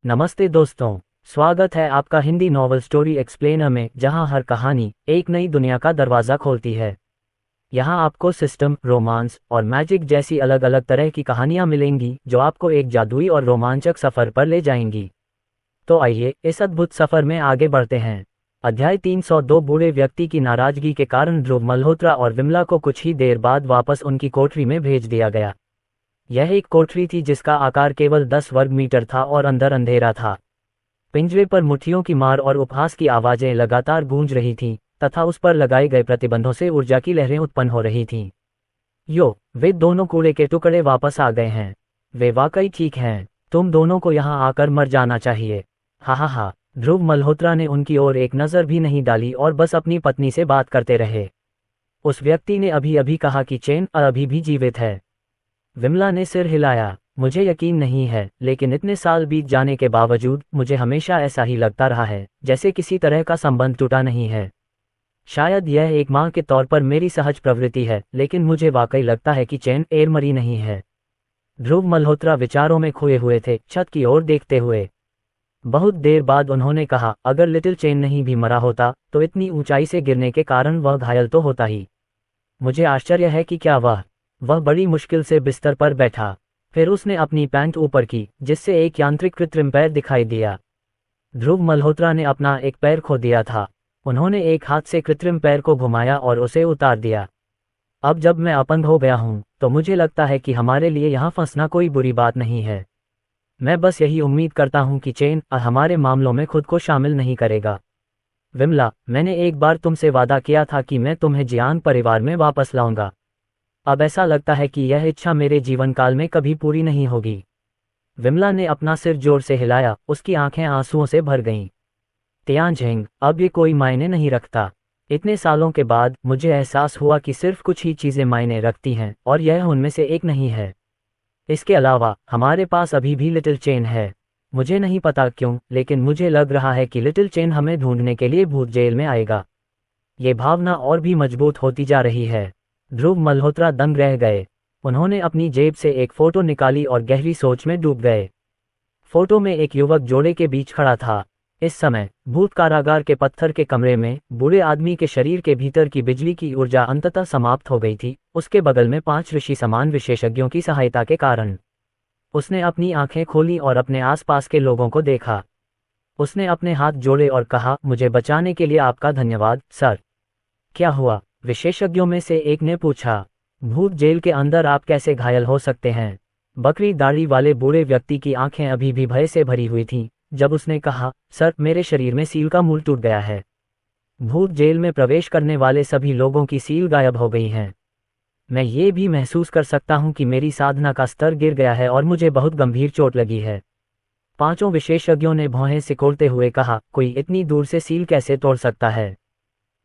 नमस्ते दोस्तों, स्वागत है आपका हिंदी नॉवल स्टोरी एक्सप्लेनर में, जहां हर कहानी एक नई दुनिया का दरवाज़ा खोलती है। यहां आपको सिस्टम, रोमांस और मैजिक जैसी अलग अलग तरह की कहानियां मिलेंगी जो आपको एक जादुई और रोमांचक सफ़र पर ले जाएंगी। तो आइए इस अद्भुत सफ़र में आगे बढ़ते हैं। अध्याय 302। बूढ़े व्यक्ति की नाराज़गी के कारण ध्रुव मल्होत्रा और विमला को कुछ ही देर बाद वापस उनकी कोठरी में भेज दिया गया। यह एक कोठरी थी जिसका आकार केवल 10 वर्ग मीटर था और अंदर अंधेरा था। पिंजरे पर मुट्ठियों की मार और उपहास की आवाज़ें लगातार गूंज रही थीं, तथा उस पर लगाए गए प्रतिबंधों से ऊर्जा की लहरें उत्पन्न हो रही थीं। वे दोनों कूड़े के टुकड़े वापस आ गए हैं। वे वाकई ठीक हैं। तुम दोनों को यहाँ आकर मर जाना चाहिए। हा। ध्रुव मल्होत्रा ने उनकी ओर एक नज़र भी नहीं डाली और बस अपनी पत्नी से बात करते रहे। उस व्यक्ति ने अभी अभी कहा कि चेन अभी भी जीवित है। विमला ने सिर हिलाया। मुझे यकीन नहीं है, लेकिन इतने साल बीत जाने के बावजूद मुझे हमेशा ऐसा ही लगता रहा है, जैसे किसी तरह का संबंध टूटा नहीं है। शायद यह एक माँ के तौर पर मेरी सहज प्रवृत्ति है, लेकिन मुझे वाकई लगता है कि चैन एर मरी नहीं है। ध्रुव मल्होत्रा विचारों में खोए हुए थे, छत की ओर देखते हुए। बहुत देर बाद उन्होंने कहा, अगर लिटिल चेन नहीं भी मरा होता तो इतनी ऊंचाई से गिरने के कारण वह घायल तो होता ही। मुझे आश्चर्य है कि क्या वह बड़ी मुश्किल से बिस्तर पर बैठा। फिर उसने अपनी पैंट ऊपर की, जिससे एक यांत्रिक कृत्रिम पैर दिखाई दिया। ध्रुव मल्होत्रा ने अपना एक पैर खो दिया था। उन्होंने एक हाथ से कृत्रिम पैर को घुमाया और उसे उतार दिया। अब जब मैं अपंग हो गया हूं, तो मुझे लगता है कि हमारे लिए यहाँ फंसना कोई बुरी बात नहीं है। मैं बस यही उम्मीद करता हूं कि चेन हमारे मामलों में खुद को शामिल नहीं करेगा। विमला, मैंने एक बार तुमसे वादा किया था कि मैं तुम्हें जियान परिवार में वापस लाऊंगा। अब ऐसा लगता है कि यह इच्छा मेरे जीवन काल में कभी पूरी नहीं होगी। विमला ने अपना सिर जोर से हिलाया, उसकी आंखें आंसुओं से भर गईं। तियानझेंग, अब ये कोई मायने नहीं रखता। इतने सालों के बाद मुझे एहसास हुआ कि सिर्फ कुछ ही चीज़ें मायने रखती हैं, और यह उनमें से एक नहीं है। इसके अलावा हमारे पास अभी भी लिटिल चेन है। मुझे नहीं पता क्यों, लेकिन मुझे लग रहा है कि लिटिल चेन हमें ढूंढने के लिए भूत जेल में आएगा। ये भावना और भी मजबूत होती जा रही है। ध्रुव मल्होत्रा दंग रह गए। उन्होंने अपनी जेब से एक फोटो निकाली और गहरी सोच में डूब गए। फोटो में एक युवक जोड़े के बीच खड़ा था। इस समय भूत कारागार के पत्थर के कमरे में बूढ़े आदमी के शरीर के भीतर की बिजली की ऊर्जा अंततः समाप्त हो गई थी, उसके बगल में 5 ऋषि समान विशेषज्ञों की सहायता के कारण। उसने अपनी आंखें खोली और अपने आसपास के लोगों को देखा। उसने अपने हाथ जोड़े और कहा, मुझे बचाने के लिए आपका धन्यवाद, सर। क्या हुआ? विशेषज्ञों में से एक ने पूछा। भूत जेल के अंदर आप कैसे घायल हो सकते हैं? बकरी दाढ़ी वाले बूढ़े व्यक्ति की आंखें अभी भी भय से भरी हुई थीं जब उसने कहा, सर, मेरे शरीर में सील का मूल टूट गया है। भूत जेल में प्रवेश करने वाले सभी लोगों की सील गायब हो गई हैं। मैं ये भी महसूस कर सकता हूं कि मेरी साधना का स्तर गिर गया है और मुझे बहुत गंभीर चोट लगी है। 5 विशेषज्ञों ने भौहें सिकोड़ते हुए कहा, कोई इतनी दूर से सील कैसे तोड़ सकता है?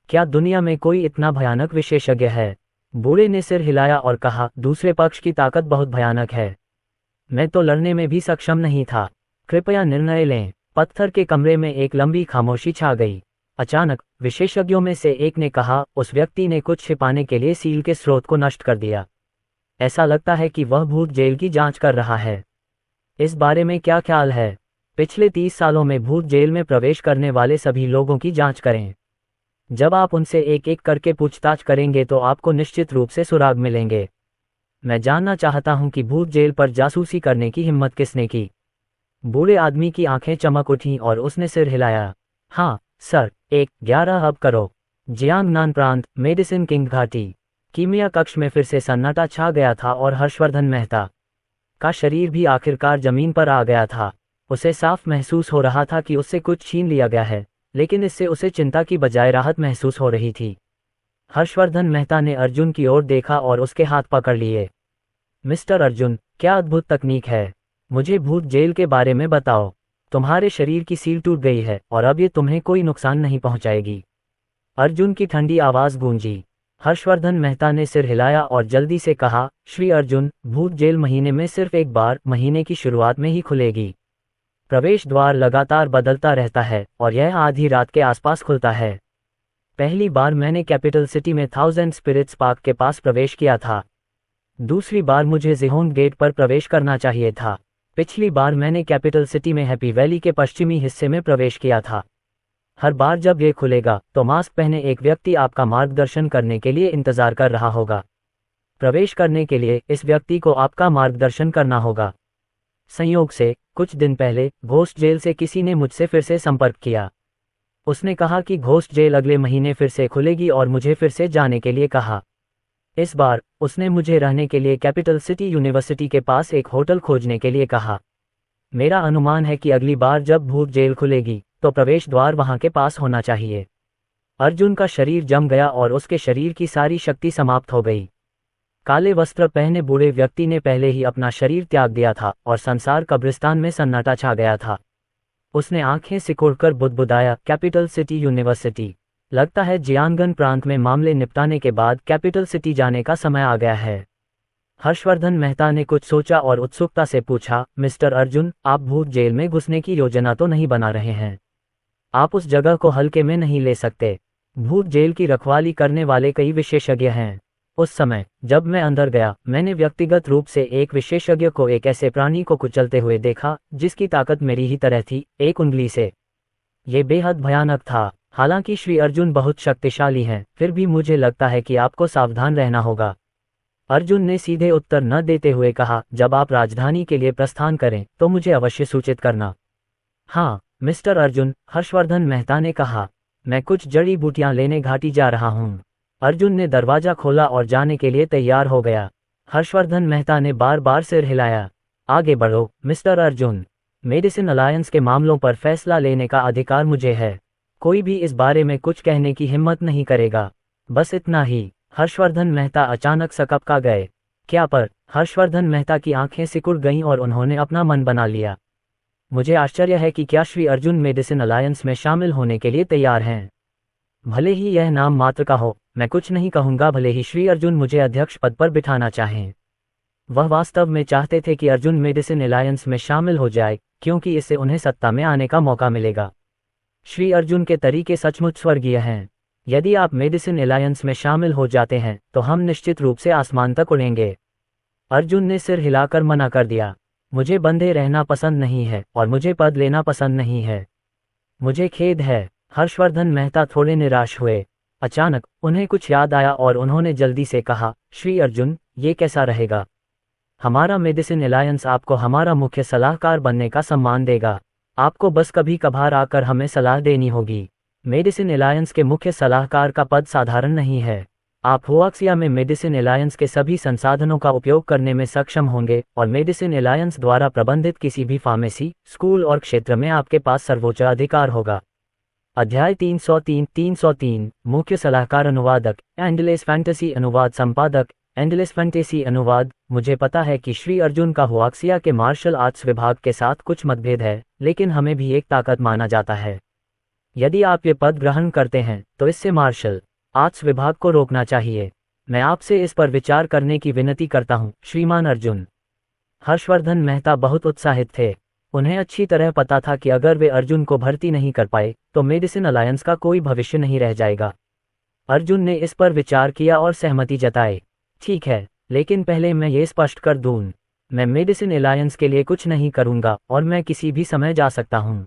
क्या दुनिया में कोई इतना भयानक विशेषज्ञ है? बूढ़े ने सिर हिलाया और कहा, दूसरे पक्ष की ताकत बहुत भयानक है। मैं तो लड़ने में भी सक्षम नहीं था। कृपया निर्णय लें। पत्थर के कमरे में एक लंबी खामोशी छा गई। अचानक विशेषज्ञों में से एक ने कहा, उस व्यक्ति ने कुछ छिपाने के लिए सील के स्रोत को नष्ट कर दिया। ऐसा लगता है कि वह भूत जेल की जांच कर रहा है। इस बारे में क्या ख्याल है? पिछले 30 सालों में भूत जेल में प्रवेश करने वाले सभी लोगों की जांच करें। जब आप उनसे एक एक करके पूछताछ करेंगे तो आपको निश्चित रूप से सुराग मिलेंगे। मैं जानना चाहता हूं कि भूत जेल पर जासूसी करने की हिम्मत किसने की? बूढ़े आदमी की आंखें चमक उठीं और उसने सिर हिलाया। हाँ सर, 11 अब करो। जियांगनान प्रांत, मेडिसिन किंग घाटी। कीमिया कक्ष में फिर से सन्नाटा छा गया था और हर्षवर्धन मेहता का शरीर भी आखिरकार जमीन पर आ गया था। उसे साफ महसूस हो रहा था कि उससे कुछ छीन लिया गया है, लेकिन इससे उसे चिंता की बजाय राहत महसूस हो रही थी। हर्षवर्धन मेहता ने अर्जुन की ओर देखा और उसके हाथ पकड़ लिए। मिस्टर अर्जुन, क्या अद्भुत तकनीक है। मुझे भूत जेल के बारे में बताओ। तुम्हारे शरीर की सील टूट गई है और अब ये तुम्हें कोई नुकसान नहीं पहुंचाएगी। अर्जुन की ठंडी आवाज गूंजी। हर्षवर्धन मेहता ने सिर हिलाया और जल्दी से कहा, श्री अर्जुन, भूत जेल महीने में सिर्फ एक बार, महीने की शुरुआत में ही खुलेगी। प्रवेश द्वार लगातार बदलता रहता है और यह आधी रात के आसपास खुलता है। पहली बार मैंने कैपिटल सिटी में 1000 स्पिरिट्स पार्क के पास प्रवेश किया था। दूसरी बार मुझे जिहोंग गेट पर प्रवेश करना चाहिए था। पिछली बार मैंने कैपिटल सिटी में हैप्पी वैली के पश्चिमी हिस्से में प्रवेश किया था। हर बार जब ये खुलेगा तो मास्क पहने एक व्यक्ति आपका मार्गदर्शन करने के लिए इंतजार कर रहा होगा। प्रवेश करने के लिए इस व्यक्ति को आपका मार्गदर्शन करना होगा। संयोग से कुछ दिन पहले घोस्ट जेल से किसी ने मुझसे फिर से संपर्क किया। उसने कहा कि घोस्ट जेल अगले महीने फिर से खुलेगी और मुझे फिर से जाने के लिए कहा। इस बार उसने मुझे रहने के लिए कैपिटल सिटी यूनिवर्सिटी के पास एक होटल खोजने के लिए कहा। मेरा अनुमान है कि अगली बार जब भूत जेल खुलेगी तो प्रवेश द्वार वहां के पास होना चाहिए। अर्जुन का शरीर जम गया और उसके शरीर की सारी शक्ति समाप्त हो गई। काले वस्त्र पहने बूढ़े व्यक्ति ने पहले ही अपना शरीर त्याग दिया था और संसार कब्रिस्तान में सन्नाटा छा गया था। उसने आंखें सिकोड़कर बुदबुदाया, कैपिटल सिटी यूनिवर्सिटी। लगता है जियानगन प्रांत में मामले निपटाने के बाद कैपिटल सिटी जाने का समय आ गया है। हर्षवर्धन मेहता ने कुछ सोचा और उत्सुकता से पूछा, मिस्टर अर्जुन, आप भूत जेल में घुसने की योजना तो नहीं बना रहे हैं? आप उस जगह को हल्के में नहीं ले सकते। भूत जेल की रखवाली करने वाले कई विशेषज्ञ हैं। उस समय जब मैं अंदर गया, मैंने व्यक्तिगत रूप से एक विशेषज्ञ को एक ऐसे प्राणी को कुचलते हुए देखा जिसकी ताकत मेरी ही तरह थी, एक उंगली से। ये बेहद भयानक था। हालांकि श्री अर्जुन बहुत शक्तिशाली हैं, फिर भी मुझे लगता है कि आपको सावधान रहना होगा। अर्जुन ने सीधे उत्तर न देते हुए कहा, जब आप राजधानी के लिए प्रस्थान करें तो मुझे अवश्य सूचित करना। हाँ मिस्टर अर्जुन, हर्षवर्धन मेहता ने कहा। मैं कुछ जड़ी बूटियां लेने घाटी जा रहा हूँ। अर्जुन ने दरवाजा खोला और जाने के लिए तैयार हो गया। हर्षवर्धन मेहता ने बार बार सिर हिलाया। आगे बढ़ो मिस्टर अर्जुन। मेडिसिन अलायंस के मामलों पर फैसला लेने का अधिकार मुझे है। कोई भी इस बारे में कुछ कहने की हिम्मत नहीं करेगा। बस इतना ही। हर्षवर्धन मेहता अचानक सकपका गए। क्या पर? हर्षवर्धन मेहता की आंखें सिकुड़ गईं और उन्होंने अपना मन बना लिया। मुझे आश्चर्य है कि क्या श्री अर्जुन मेडिसिन अलायंस में शामिल होने के लिए तैयार हैं। भले ही यह नाम मात्र का हो, मैं कुछ नहीं कहूंगा। भले ही श्री अर्जुन मुझे अध्यक्ष पद पर बिठाना चाहें। वह वास्तव में चाहते थे कि अर्जुन मेडिसिन अलायंस में शामिल हो जाए, क्योंकि इससे उन्हें सत्ता में आने का मौका मिलेगा। श्री अर्जुन के तरीके सचमुच स्वर्गीय हैं। यदि आप मेडिसिन अलायंस में शामिल हो जाते हैं तो हम निश्चित रूप से आसमान तक उड़ेंगे। अर्जुन ने सिर हिलाकर मना कर दिया। मुझे बंधे रहना पसंद नहीं है और मुझे पद लेना पसंद नहीं है। मुझे खेद है। हर्षवर्धन मेहता थोड़े निराश हुए। अचानक उन्हें कुछ याद आया और उन्होंने जल्दी से कहा, श्री अर्जुन, ये कैसा रहेगा? हमारा मेडिसिन अलायंस आपको हमारा मुख्य सलाहकार बनने का सम्मान देगा। आपको बस कभी कभार आकर हमें सलाह देनी होगी। मेडिसिन अलायंस के मुख्य सलाहकार का पद साधारण नहीं है। आप हुआक्सिया में मेडिसिन अलायंस के सभी संसाधनों का उपयोग करने में सक्षम होंगे और मेडिसिन अलायंस द्वारा प्रबंधित किसी भी फार्मेसी, स्कूल और क्षेत्र में आपके पास सर्वोच्च अधिकार होगा। अध्याय 303 मुख्य सलाहकार अनुवादक, एंडलेस फैंटेसी अनुवाद संपादक, एंडलेस फैंटेसी अनुवाद। मुझे पता है कि श्री अर्जुन का हुआक्सिया के मार्शल आर्ट्स विभाग के साथ कुछ मतभेद है, लेकिन हमें भी एक ताकत माना जाता है। यदि आप ये पद ग्रहण करते हैं तो इससे मार्शल आर्ट्स विभाग को रोकना चाहिए। मैं आपसे इस पर विचार करने की विनती करता हूँ, श्रीमान अर्जुन। हर्षवर्धन मेहता बहुत उत्साहित थे। उन्हें अच्छी तरह पता था कि अगर वे अर्जुन को भर्ती नहीं कर पाए तो मेडिसिन अलायंस का कोई भविष्य नहीं रह जाएगा। अर्जुन ने इस पर विचार किया और सहमति जताई। ठीक है, लेकिन पहले मैं ये स्पष्ट कर दूं, मैं मेडिसिन अलायंस के लिए कुछ नहीं करूंगा और मैं किसी भी समय जा सकता हूं।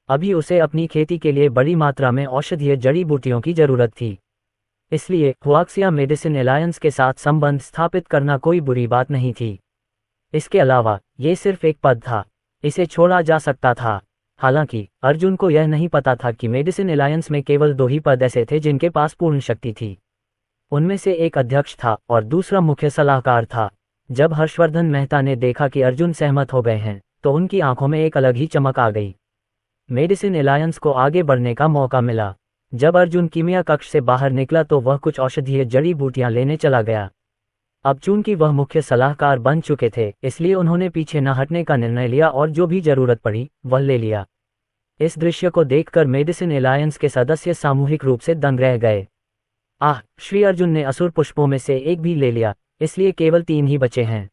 अभी उसे अपनी खेती के लिए बड़ी मात्रा में औषधीय जड़ी बूटियों की जरूरत थी। इसलिए हुआक्सिया मेडिसिन अलायंस के साथ संबंध स्थापित करना कोई बुरी बात नहीं थी। इसके अलावा ये सिर्फ एक पद था, इसे छोड़ा जा सकता था। हालांकि अर्जुन को यह नहीं पता था कि मेडिसिन अलायंस में केवल 2 ही पद ऐसे थे जिनके पास पूर्ण शक्ति थी। उनमें से एक अध्यक्ष था और दूसरा मुख्य सलाहकार था। जब हर्षवर्धन मेहता ने देखा कि अर्जुन सहमत हो गए हैं तो उनकी आंखों में एक अलग ही चमक आ गई। मेडिसिन अलायंस को आगे बढ़ने का मौका मिला। जब अर्जुन कीमिया कक्ष से बाहर निकला तो वह कुछ औषधीय जड़ी बूटियां लेने चला गया। अब चूंकि वह मुख्य सलाहकार बन चुके थे, इसलिए उन्होंने पीछे न हटने का निर्णय लिया और जो भी जरूरत पड़ी वह ले लिया। इस दृश्य को देखकर मेडिसिन अलायंस के सदस्य सामूहिक रूप से दंग रह गए। आह, श्री अर्जुन ने असुर पुष्पों में से एक भी ले लिया, इसलिए केवल 3 ही बचे हैं।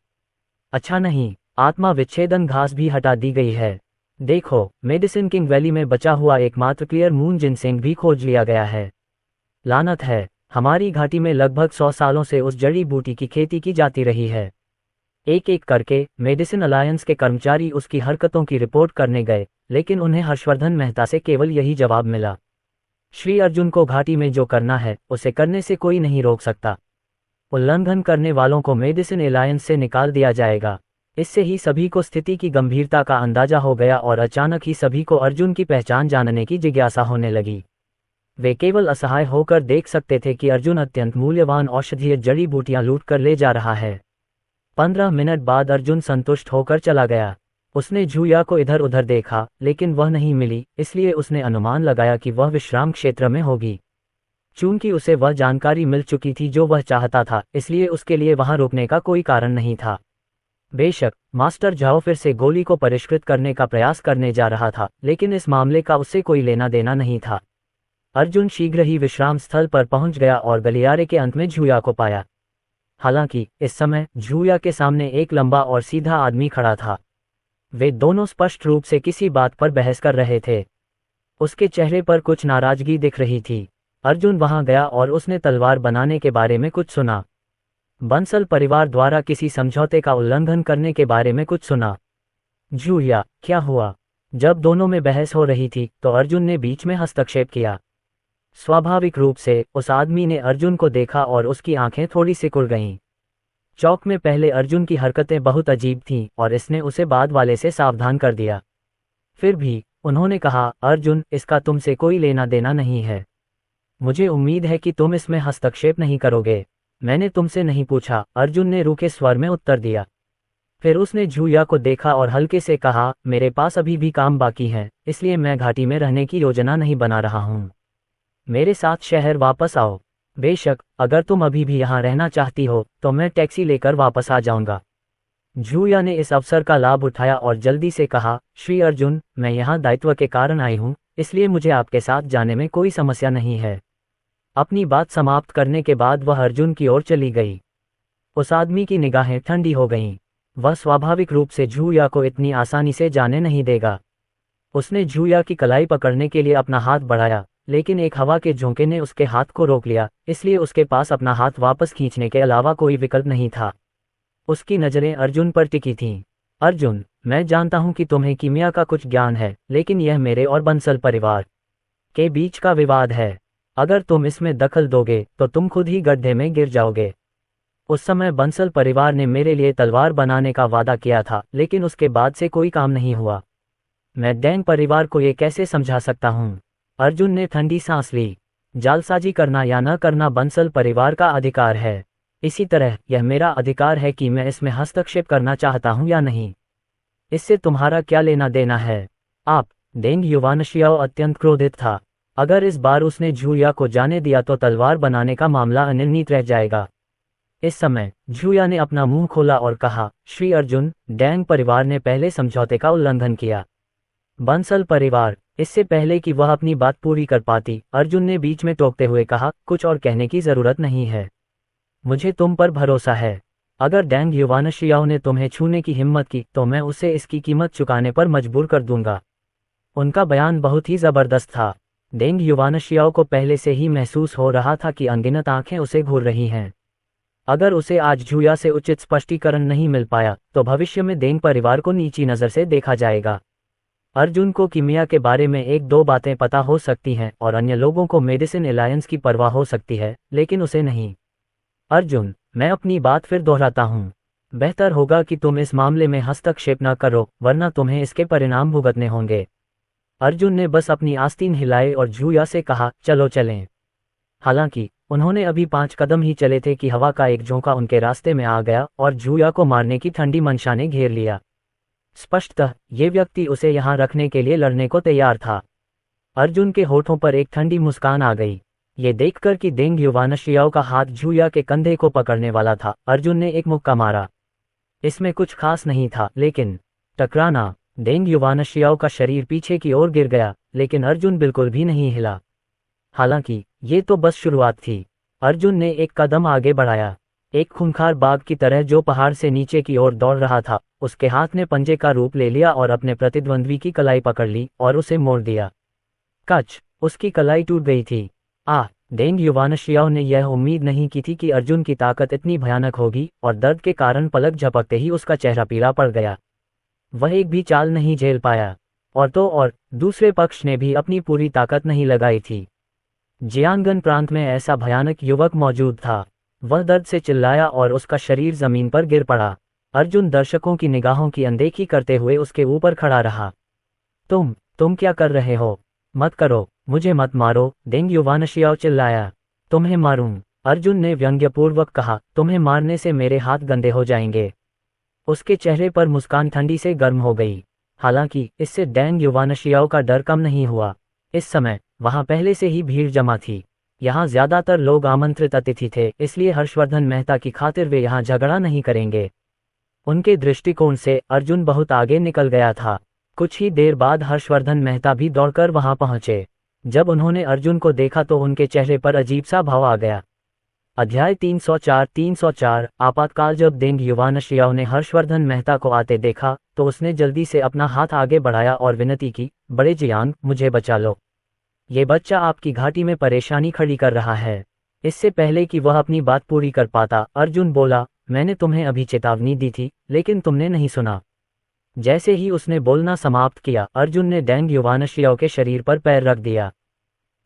अच्छा नहीं, आत्मा विच्छेदन घास भी हटा दी गई है। देखो, मेडिसिन किंग वैली में बचा हुआ एकमात्र क्लियर मून जिनसेंग भी खोज लिया गया है। लानत है, हमारी घाटी में लगभग 100 सालों से उस जड़ी बूटी की खेती की जाती रही है। एक एक करके मेडिसिन अलायंस के कर्मचारी उसकी हरकतों की रिपोर्ट करने गए, लेकिन उन्हें हर्षवर्धन मेहता से केवल यही जवाब मिला, श्री अर्जुन को घाटी में जो करना है उसे करने से कोई नहीं रोक सकता। उल्लंघन करने वालों को मेडिसिन अलायंस से निकाल दिया जाएगा। इससे ही सभी को स्थिति की गंभीरता का अंदाजा हो गया और अचानक ही सभी को अर्जुन की पहचान जानने की जिज्ञासा होने लगी। वे केवल असहाय होकर देख सकते थे कि अर्जुन अत्यंत मूल्यवान औषधीय जड़ी बूटियां लूट कर ले जा रहा है। 15 मिनट बाद अर्जुन संतुष्ट होकर चला गया। उसने झूया को इधर उधर देखा, लेकिन वह नहीं मिली, इसलिए उसने अनुमान लगाया कि वह विश्राम क्षेत्र में होगी। चूंकि उसे वह जानकारी मिल चुकी थी जो वह चाहता था, इसलिए उसके लिए वहां रुकने का कोई कारण नहीं था। बेशक मास्टर झाओ फिर से गोली को परिष्कृत करने का प्रयास करने जा रहा था, लेकिन इस मामले का उससे कोई लेना देना नहीं था। अर्जुन शीघ्र ही विश्राम स्थल पर पहुंच गया और गलियारे के अंत में झूया को पाया। हालांकि इस समय झूया के सामने एक लंबा और सीधा आदमी खड़ा था। वे दोनों स्पष्ट रूप से किसी बात पर बहस कर रहे थे। उसके चेहरे पर कुछ नाराजगी दिख रही थी। अर्जुन वहां गया और उसने तलवार बनाने के बारे में कुछ सुना। बंसल परिवार द्वारा किसी समझौते का उल्लंघन करने के बारे में कुछ सुना। झूया, क्या हुआ? जब दोनों में बहस हो रही थी तो अर्जुन ने बीच में हस्तक्षेप किया। स्वाभाविक रूप से उस आदमी ने अर्जुन को देखा और उसकी आंखें थोड़ी सिकुड़ गईं। चौक में पहले अर्जुन की हरकतें बहुत अजीब थीं और इसने उसे बाद वाले से सावधान कर दिया। फिर भी उन्होंने कहा, अर्जुन, इसका तुमसे कोई लेना देना नहीं है। मुझे उम्मीद है कि तुम इसमें हस्तक्षेप नहीं करोगे। मैंने तुमसे नहीं पूछा, अर्जुन ने रूखे स्वर में उत्तर दिया। फिर उसने झूया को देखा और हल्के से कहा, मेरे पास अभी भी काम बाकी है, इसलिए मैं घाटी में रहने की योजना नहीं बना रहा हूँ। मेरे साथ शहर वापस आओ। बेशक अगर तुम अभी भी यहाँ रहना चाहती हो तो मैं टैक्सी लेकर वापस आ जाऊंगा। झूया ने इस अवसर का लाभ उठाया और जल्दी से कहा, श्री अर्जुन, मैं यहाँ दायित्व के कारण आई हूँ, इसलिए मुझे आपके साथ जाने में कोई समस्या नहीं है। अपनी बात समाप्त करने के बाद वह अर्जुन की ओर चली गई। उस आदमी की निगाहें ठंडी हो गईं। वह स्वाभाविक रूप से झूया को इतनी आसानी से जाने नहीं देगा। उसने झूया की कलाई पकड़ने के लिए अपना हाथ बढ़ाया, लेकिन एक हवा के झोंके ने उसके हाथ को रोक लिया, इसलिए उसके पास अपना हाथ वापस खींचने के अलावा कोई विकल्प नहीं था। उसकी नज़रें अर्जुन पर टिकी थीं। अर्जुन, मैं जानता हूं कि तुम्हें कीमिया का कुछ ज्ञान है, लेकिन यह मेरे और बंसल परिवार के बीच का विवाद है। अगर तुम इसमें दखल दोगे तो तुम खुद ही गड्ढे में गिर जाओगे। उस समय बंसल परिवार ने मेरे लिए तलवार बनाने का वादा किया था, लेकिन उसके बाद से कोई काम नहीं हुआ। मैं डैंग परिवार को ये कैसे समझा सकता हूँ? अर्जुन ने ठंडी सांस ली। जालसाजी करना या न करना बंसल परिवार का अधिकार है। इसी तरह यह मेरा अधिकार है कि मैं इसमें हस्तक्षेप करना चाहता हूं या नहीं। इससे तुम्हारा क्या लेना देना है? आप डेंग युवानशियाओ अत्यंत क्रोधित था। अगर इस बार उसने झूया को जाने दिया तो तलवार बनाने का मामला अनिर्णित रह जाएगा। इस समय झूया ने अपना मुंह खोला और कहा, श्री अर्जुन, डैंग परिवार ने पहले समझौते का उल्लंघन किया। बंसल परिवार, इससे पहले कि वह अपनी बात पूरी कर पाती, अर्जुन ने बीच में टोकते हुए कहा, कुछ और कहने की जरूरत नहीं है। मुझे तुम पर भरोसा है। अगर डैंग युवानशियाओ ने तुम्हें छूने की हिम्मत की तो मैं उसे इसकी कीमत चुकाने पर मजबूर कर दूंगा। उनका बयान बहुत ही जबरदस्त था। डेंग युवानशियाओ को पहले से ही महसूस हो रहा था कि अनगिनत आंखें उसे घूर रही हैं। अगर उसे आज झूया से उचित स्पष्टीकरण नहीं मिल पाया तो भविष्य में डेंग परिवार को नीची नज़र से देखा जाएगा। अर्जुन को कीमिया के बारे में एक दो बातें पता हो सकती हैं और अन्य लोगों को मेडिसिन अलायंस की परवाह हो सकती है, लेकिन उसे नहीं। अर्जुन, मैं अपनी बात फिर दोहराता हूँ। बेहतर होगा कि तुम इस मामले में हस्तक्षेप न करो, वरना तुम्हें इसके परिणाम भुगतने होंगे। अर्जुन ने बस अपनी आस्तीन हिलाई और झूया से कहा, चलो चलें। हालांकि उन्होंने अभी 5 कदम ही चले थे कि हवा का एक झोंका उनके रास्ते में आ गया और झूया को मारने की ठंडी मंशा ने घेर लिया। स्पष्टतः ये व्यक्ति उसे यहाँ रखने के लिए लड़ने को तैयार था। अर्जुन के होठों पर एक ठंडी मुस्कान आ गई। ये देखकर कि डेंग युवानशियाओ का हाथ झूया के कंधे को पकड़ने वाला था, अर्जुन ने एक मुक्का मारा। इसमें कुछ खास नहीं था, लेकिन टकराना। डेंग युवानशियाओ का शरीर पीछे की ओर गिर गया, लेकिन अर्जुन बिल्कुल भी नहीं हिला। हालांकि ये तो बस शुरुआत थी। अर्जुन ने एक कदम आगे बढ़ाया। एक खूंखार बाघ की तरह जो पहाड़ से नीचे की ओर दौड़ रहा था, उसके हाथ ने पंजे का रूप ले लिया और अपने प्रतिद्वंद्वी की कलाई पकड़ ली और उसे मोड़ दिया। कच, उसकी कलाई टूट गई थी। डेंग युवानशियाओ ने यह उम्मीद नहीं की थी कि अर्जुन की ताकत इतनी भयानक होगी, और दर्द के कारण पलक झपकते ही उसका चेहरा पीला पड़ गया। वह एक भी चाल नहीं झेल पाया। और दूसरे पक्ष ने भी अपनी पूरी ताकत नहीं लगाई थी। जियांगन प्रांत में ऐसा भयानक युवक मौजूद था। वह दर्द से चिल्लाया और उसका शरीर जमीन पर गिर पड़ा। अर्जुन दर्शकों की निगाहों की अनदेखी करते हुए उसके ऊपर खड़ा रहा। तुम क्या कर रहे हो? मत करो, मुझे मत मारो, डेंग युवानशियाओ चिल्लाया। तुम्हें मारूं? अर्जुन ने व्यंग्यपूर्वक कहा, तुम्हें मारने से मेरे हाथ गंदे हो जाएंगे। उसके चेहरे पर मुस्कान ठंडी से गर्म हो गई। हालांकि इससे डेंग युवानशियाओ का डर कम नहीं हुआ। इस समय वहां पहले से ही भीड़ जमा थी। यहाँ ज्यादातर लोग आमंत्रित अतिथि थे, इसलिए हर्षवर्धन मेहता की खातिर वे यहाँ झगड़ा नहीं करेंगे। उनके दृष्टिकोण से अर्जुन बहुत आगे निकल गया था। कुछ ही देर बाद हर्षवर्धन मेहता भी दौड़कर वहां पहुंचे। जब उन्होंने अर्जुन को देखा तो उनके चेहरे पर अजीब सा भाव आ गया। अध्याय 304 आपातकाल। जब डेंग युवानशियाओ ने हर्षवर्धन मेहता को आते देखा तो उसने जल्दी से अपना हाथ आगे बढ़ाया और विनती की, बड़े जियांग, मुझे बचा लो। ये बच्चा आपकी घाटी में परेशानी खड़ी कर रहा है। इससे पहले कि वह अपनी बात पूरी कर पाता, अर्जुन बोला, मैंने तुम्हें अभी चेतावनी दी थी, लेकिन तुमने नहीं सुना। जैसे ही उसने बोलना समाप्त किया, अर्जुन ने डेंग युवानशियाओ के शरीर पर पैर रख दिया।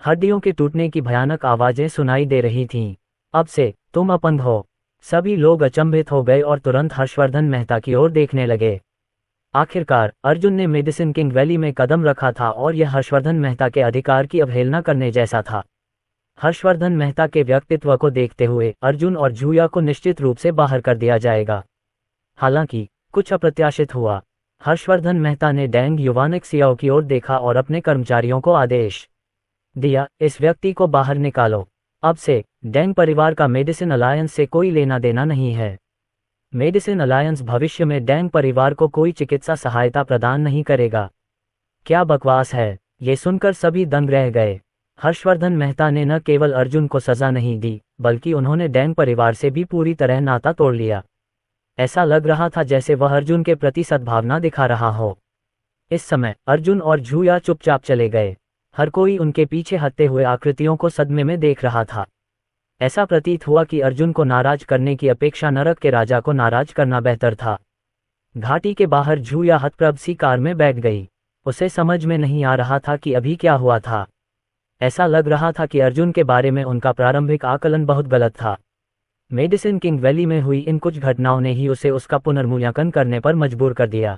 हड्डियों के टूटने की भयानक आवाजें सुनाई दे रही थीं। अब से तुम अपंग हो। सभी लोग अचंभित हो गए और तुरंत हर्षवर्धन मेहता की ओर देखने लगे। आखिरकार अर्जुन ने मेडिसिन किंग वैली में कदम रखा था और यह हर्षवर्धन मेहता के अधिकार की अवहेलना करने जैसा था। हर्षवर्धन मेहता के व्यक्तित्व को देखते हुए अर्जुन और जूया को निश्चित रूप से बाहर कर दिया जाएगा। हालांकि कुछ अप्रत्याशित हुआ। हर्षवर्धन मेहता ने डेंग युवानशियाओ की ओर देखा और अपने कर्मचारियों को आदेश दिया, इस व्यक्ति को बाहर निकालो। अब से डेंग परिवार का मेडिसिन अलायंस से कोई लेना देना नहीं है। मेडिसिन अलायंस भविष्य में डेंग परिवार को कोई चिकित्सा सहायता प्रदान नहीं करेगा। क्या बकवास है? ये सुनकर सभी दंग रह गए। हर्षवर्धन मेहता ने न केवल अर्जुन को सजा नहीं दी, बल्कि उन्होंने डेंग परिवार से भी पूरी तरह नाता तोड़ लिया। ऐसा लग रहा था जैसे वह अर्जुन के प्रति सद्भावना दिखा रहा हो। इस समय अर्जुन और जूया चुपचाप चले गए। हर कोई उनके पीछे हटते हुए आकृतियों को सदमे में देख रहा था। ऐसा प्रतीत हुआ कि अर्जुन को नाराज करने की अपेक्षा नरक के राजा को नाराज करना बेहतर था। घाटी के बाहर जूया हतप्रभ सी कार में बैठ गई। उसे समझ में नहीं आ रहा था कि अभी क्या हुआ था। ऐसा लग रहा था कि अर्जुन के बारे में उनका प्रारंभिक आकलन बहुत गलत था। मेडिसिन किंग वैली में हुई इन कुछ घटनाओं ने ही उसे उसका पुनर्मूल्यांकन करने पर मजबूर कर दिया।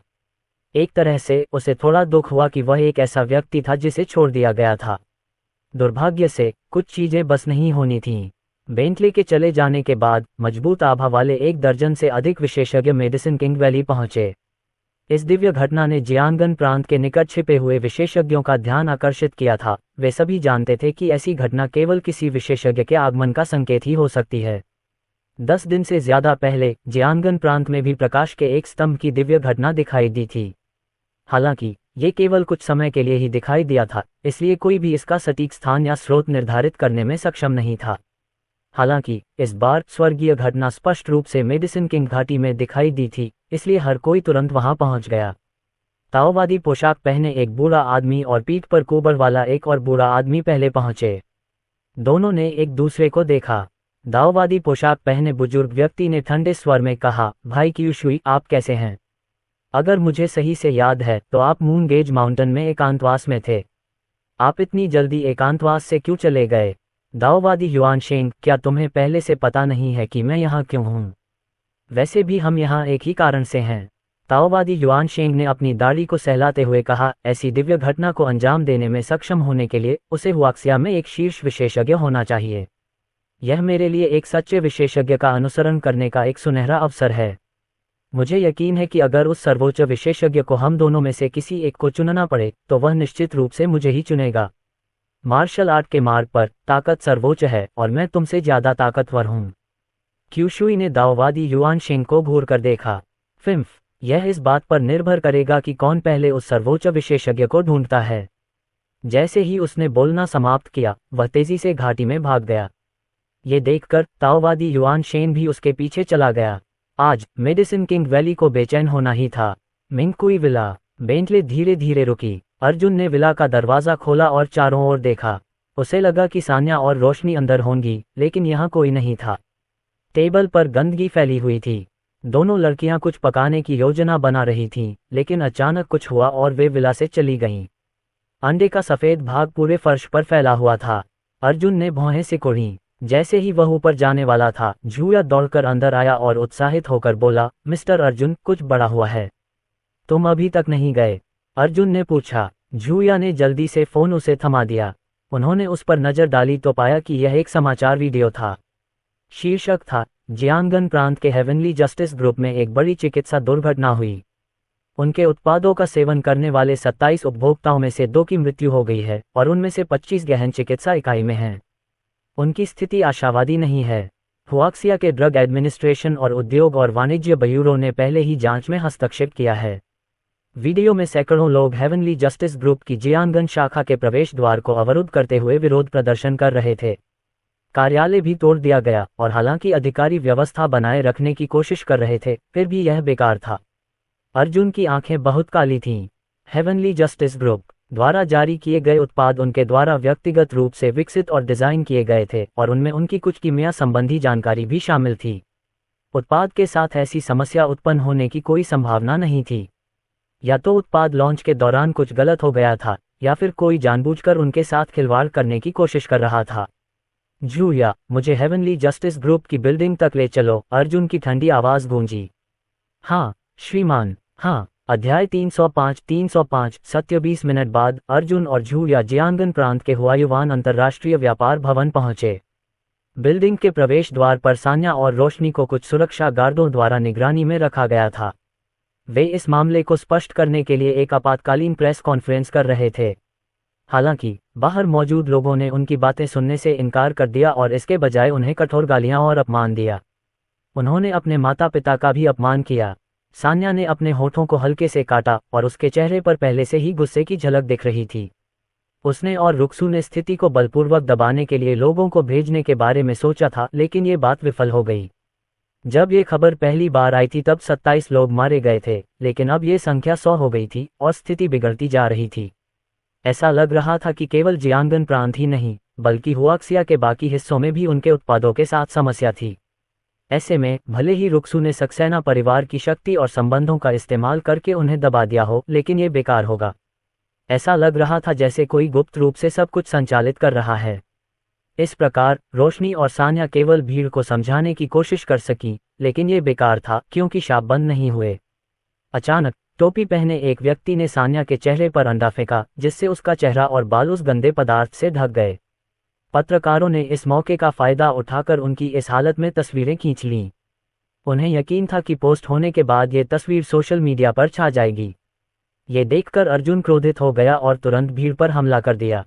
एक तरह से उसे थोड़ा दुख हुआ कि वह एक ऐसा व्यक्ति था जिसे छोड़ दिया गया था। दुर्भाग्य से कुछ चीजें बस नहीं होनी थीं। बेंटले के चले जाने के बाद मजबूत आभा वाले 1 दर्जन से अधिक विशेषज्ञ मेडिसिन किंग वैली पहुंचे। इस दिव्य घटना ने जियांगन प्रांत के निकट छिपे हुए विशेषज्ञों का ध्यान आकर्षित किया था। वे सभी जानते थे कि ऐसी घटना केवल किसी विशेषज्ञ के आगमन का संकेत ही हो सकती है। 10 दिन से ज्यादा पहले जियांगन प्रांत में भी प्रकाश के एक स्तंभ की दिव्य घटना दिखाई दी थी। हालांकि ये केवल कुछ समय के लिए ही दिखाई दिया था, इसलिए कोई भी इसका सटीक स्थान या स्रोत निर्धारित करने में सक्षम नहीं था। हालांकि इस बार स्वर्गीय घटना स्पष्ट रूप से मेडिसिन किंग घाटी में दिखाई दी थी, इसलिए हर कोई तुरंत वहां पहुंच गया। ताओवादी पोशाक पहने एक बूढ़ा आदमी और पीठ पर कुबड़ वाला एक और बूढ़ा आदमी पहले पहुंचे। दोनों ने एक दूसरे को देखा। दाओवादी पोशाक पहने बुजुर्ग व्यक्ति ने ठंडे स्वर में कहा, भाई क्यूशुई, आप कैसे हैं? अगर मुझे सही से याद है तो आप मून गेज माउंटेन में एकांतवास में थे। आप इतनी जल्दी एकांतवास से क्यों चले गए? दाओवादी युआन शेंग, क्या तुम्हें पहले से पता नहीं है कि मैं यहाँ क्यों हूँ? वैसे भी हम यहाँ एक ही कारण से हैं। ताओवादी युआन शेंग ने अपनी दाढ़ी को सहलाते हुए कहा, ऐसी दिव्य घटना को अंजाम देने में सक्षम होने के लिए उसे हुआक्सिया में एक शीर्ष विशेषज्ञ होना चाहिए। यह मेरे लिए एक सच्चे विशेषज्ञ का अनुसरण करने का एक सुनहरा अवसर है। मुझे यकीन है कि अगर उस सर्वोच्च विशेषज्ञ को हम दोनों में से किसी एक को चुनना पड़े तो वह निश्चित रूप से मुझे ही चुनेगा। मार्शल आर्ट के मार्ग पर ताकत सर्वोच्च है और मैं तुमसे ज्यादा ताकतवर हूँ। क्यूशुई ने दाओवादी युआन शेंग को घूर कर देखा। फिम्फ, यह इस बात पर निर्भर करेगा कि कौन पहले उस सर्वोच्च विशेषज्ञ को ढूंढता है। जैसे ही उसने बोलना समाप्त किया, वह तेजी से घाटी में भाग गया। ये देखकर ताओवादी युआन शेन भी उसके पीछे चला गया। आज मेडिसिन किंग वैली को बेचैन होना ही था। मिंगकुई विला। बेंटले धीरे धीरे रुकी। अर्जुन ने विला का दरवाजा खोला और चारों ओर देखा। उसे लगा कि सान्या और रोशनी अंदर होंगी, लेकिन यहाँ कोई नहीं था। टेबल पर गंदगी फैली हुई थी। दोनों लड़कियां कुछ पकाने की योजना बना रही थीं, लेकिन अचानक कुछ हुआ और वे विला से चली गईं। अंडे का सफ़ेद भाग पूरे फर्श पर फैला हुआ था। अर्जुन ने भौहें सिकुड़ी। जैसे ही वह ऊपर जाने वाला था, झूया दौड़कर अंदर आया और उत्साहित होकर बोला, मिस्टर अर्जुन, कुछ बड़ा हुआ है। तुम अभी तक नहीं गए? अर्जुन ने पूछा। झूया ने जल्दी से फ़ोन उसे थमा दिया। उन्होंने उस पर नज़र डाली तो पाया कि यह एक समाचार वीडियो था। शीर्षक था, जियांगन प्रांत के हेवनली जस्टिस ग्रुप में एक बड़ी चिकित्सा दुर्घटना हुई। उनके उत्पादों का सेवन करने वाले 27 उपभोक्ताओं में से 2 की मृत्यु हो गई है और उनमें से 25 गहन चिकित्सा इकाई में हैं। उनकी स्थिति आशावादी नहीं है। हुआक्सिया के ड्रग एडमिनिस्ट्रेशन और उद्योग और वाणिज्य ब्यूरो ने पहले ही जांच में हस्तक्षेप किया है। वीडियो में सैकड़ों लोग हेवनली जस्टिस ग्रुप की जियांगन शाखा के प्रवेश द्वार को अवरुद्ध करते हुए विरोध प्रदर्शन कर रहे थे। कार्यालय भी तोड़ दिया गया और हालांकि अधिकारी व्यवस्था बनाए रखने की कोशिश कर रहे थे, फिर भी यह बेकार था। अर्जुन की आंखें बहुत काली थीं। हेवनली जस्टिस ग्रुप द्वारा जारी किए गए उत्पाद उनके द्वारा व्यक्तिगत रूप से विकसित और डिज़ाइन किए गए थे और उनमें उनकी कुछ कीमिया संबंधी जानकारी भी शामिल थी। उत्पाद के साथ ऐसी समस्या उत्पन्न होने की कोई संभावना नहीं थी। या तो उत्पाद लॉन्च के दौरान कुछ गलत हो गया था, या फिर कोई जानबूझकर उनके साथ खिलवाड़ करने की कोशिश कर रहा था। झूया, मुझे हेवनली जस्टिस ग्रुप की बिल्डिंग तक ले चलो, अर्जुन की ठंडी आवाज़ गूंजी। हाँ श्रीमान, हाँ। अध्याय 305 सत्य। 20 मिनट बाद अर्जुन और झूया जियांगन प्रांत के हुआयुवान अंतर्राष्ट्रीय व्यापार भवन पहुंचे। बिल्डिंग के प्रवेश द्वार पर सान्या और रोशनी को कुछ सुरक्षा गार्डों द्वारा निगरानी में रखा गया था। वे इस मामले को स्पष्ट करने के लिए एक आपातकालीन प्रेस कॉन्फ्रेंस कर रहे थे। हालांकि बाहर मौजूद लोगों ने उनकी बातें सुनने से इनकार कर दिया और इसके बजाय उन्हें कठोर गालियां और अपमान दिया। उन्होंने अपने माता पिता का भी अपमान किया। सान्या ने अपने होठों को हल्के से काटा और उसके चेहरे पर पहले से ही गुस्से की झलक दिख रही थी। उसने और रुक्सू ने स्थिति को बलपूर्वक दबाने के लिए लोगों को भेजने के बारे में सोचा था, लेकिन ये बात विफल हो गई। जब ये खबर पहली बार आई थी तब 27 लोग मारे गए थे, लेकिन अब ये संख्या 100 हो गई थी और स्थिति बिगड़ती जा रही थी। ऐसा लग रहा था कि केवल जियांगन प्रांत ही नहीं, बल्कि हुआक्सिया के बाकी हिस्सों में भी उनके उत्पादों के साथ समस्या थी। ऐसे में भले ही रुक्सू ने सक्सेना परिवार की शक्ति और संबंधों का इस्तेमाल करके उन्हें दबा दिया हो, लेकिन ये बेकार होगा। ऐसा लग रहा था जैसे कोई गुप्त रूप से सब कुछ संचालित कर रहा है। इस प्रकार रोशनी और सान्या केवल भीड़ को समझाने की कोशिश कर सकी, लेकिन ये बेकार था क्योंकि शाप बंद नहीं हुए। अचानक टोपी पहने एक व्यक्ति ने सान्या के चेहरे पर अंडा फेंका, जिससे उसका चेहरा और बाल उस गंदे पदार्थ से ढक गए। पत्रकारों ने इस मौके का फायदा उठाकर उनकी इस हालत में तस्वीरें खींच लीं। उन्हें यकीन था कि पोस्ट होने के बाद ये तस्वीर सोशल मीडिया पर छा जाएगी। ये देखकर अर्जुन क्रोधित हो गया और तुरंत भीड़ पर हमला कर दिया।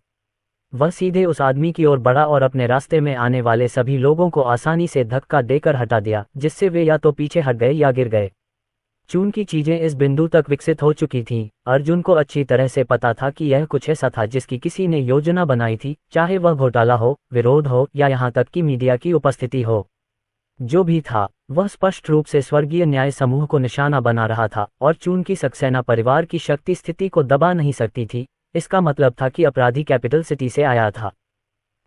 वह सीधे उस आदमी की ओर बढ़ा और अपने रास्ते में आने वाले सभी लोगों को आसानी से धक्का देकर हटा दिया, जिससे वे या तो पीछे हट गए या गिर गए। चून की चीजें इस बिंदु तक विकसित हो चुकी थीं, अर्जुन को अच्छी तरह से पता था कि यह कुछ ऐसा था जिसकी किसी ने योजना बनाई थी, चाहे वह घोटाला हो, विरोध हो या यहाँ तक कि मीडिया की उपस्थिति हो। जो भी था, वह स्पष्ट रूप से स्वर्गीय न्याय समूह को निशाना बना रहा था, और चून की सक्सेना परिवार की शक्ति स्थिति को दबा नहीं सकती थी, इसका मतलब था कि अपराधी कैपिटल सिटी से आया था।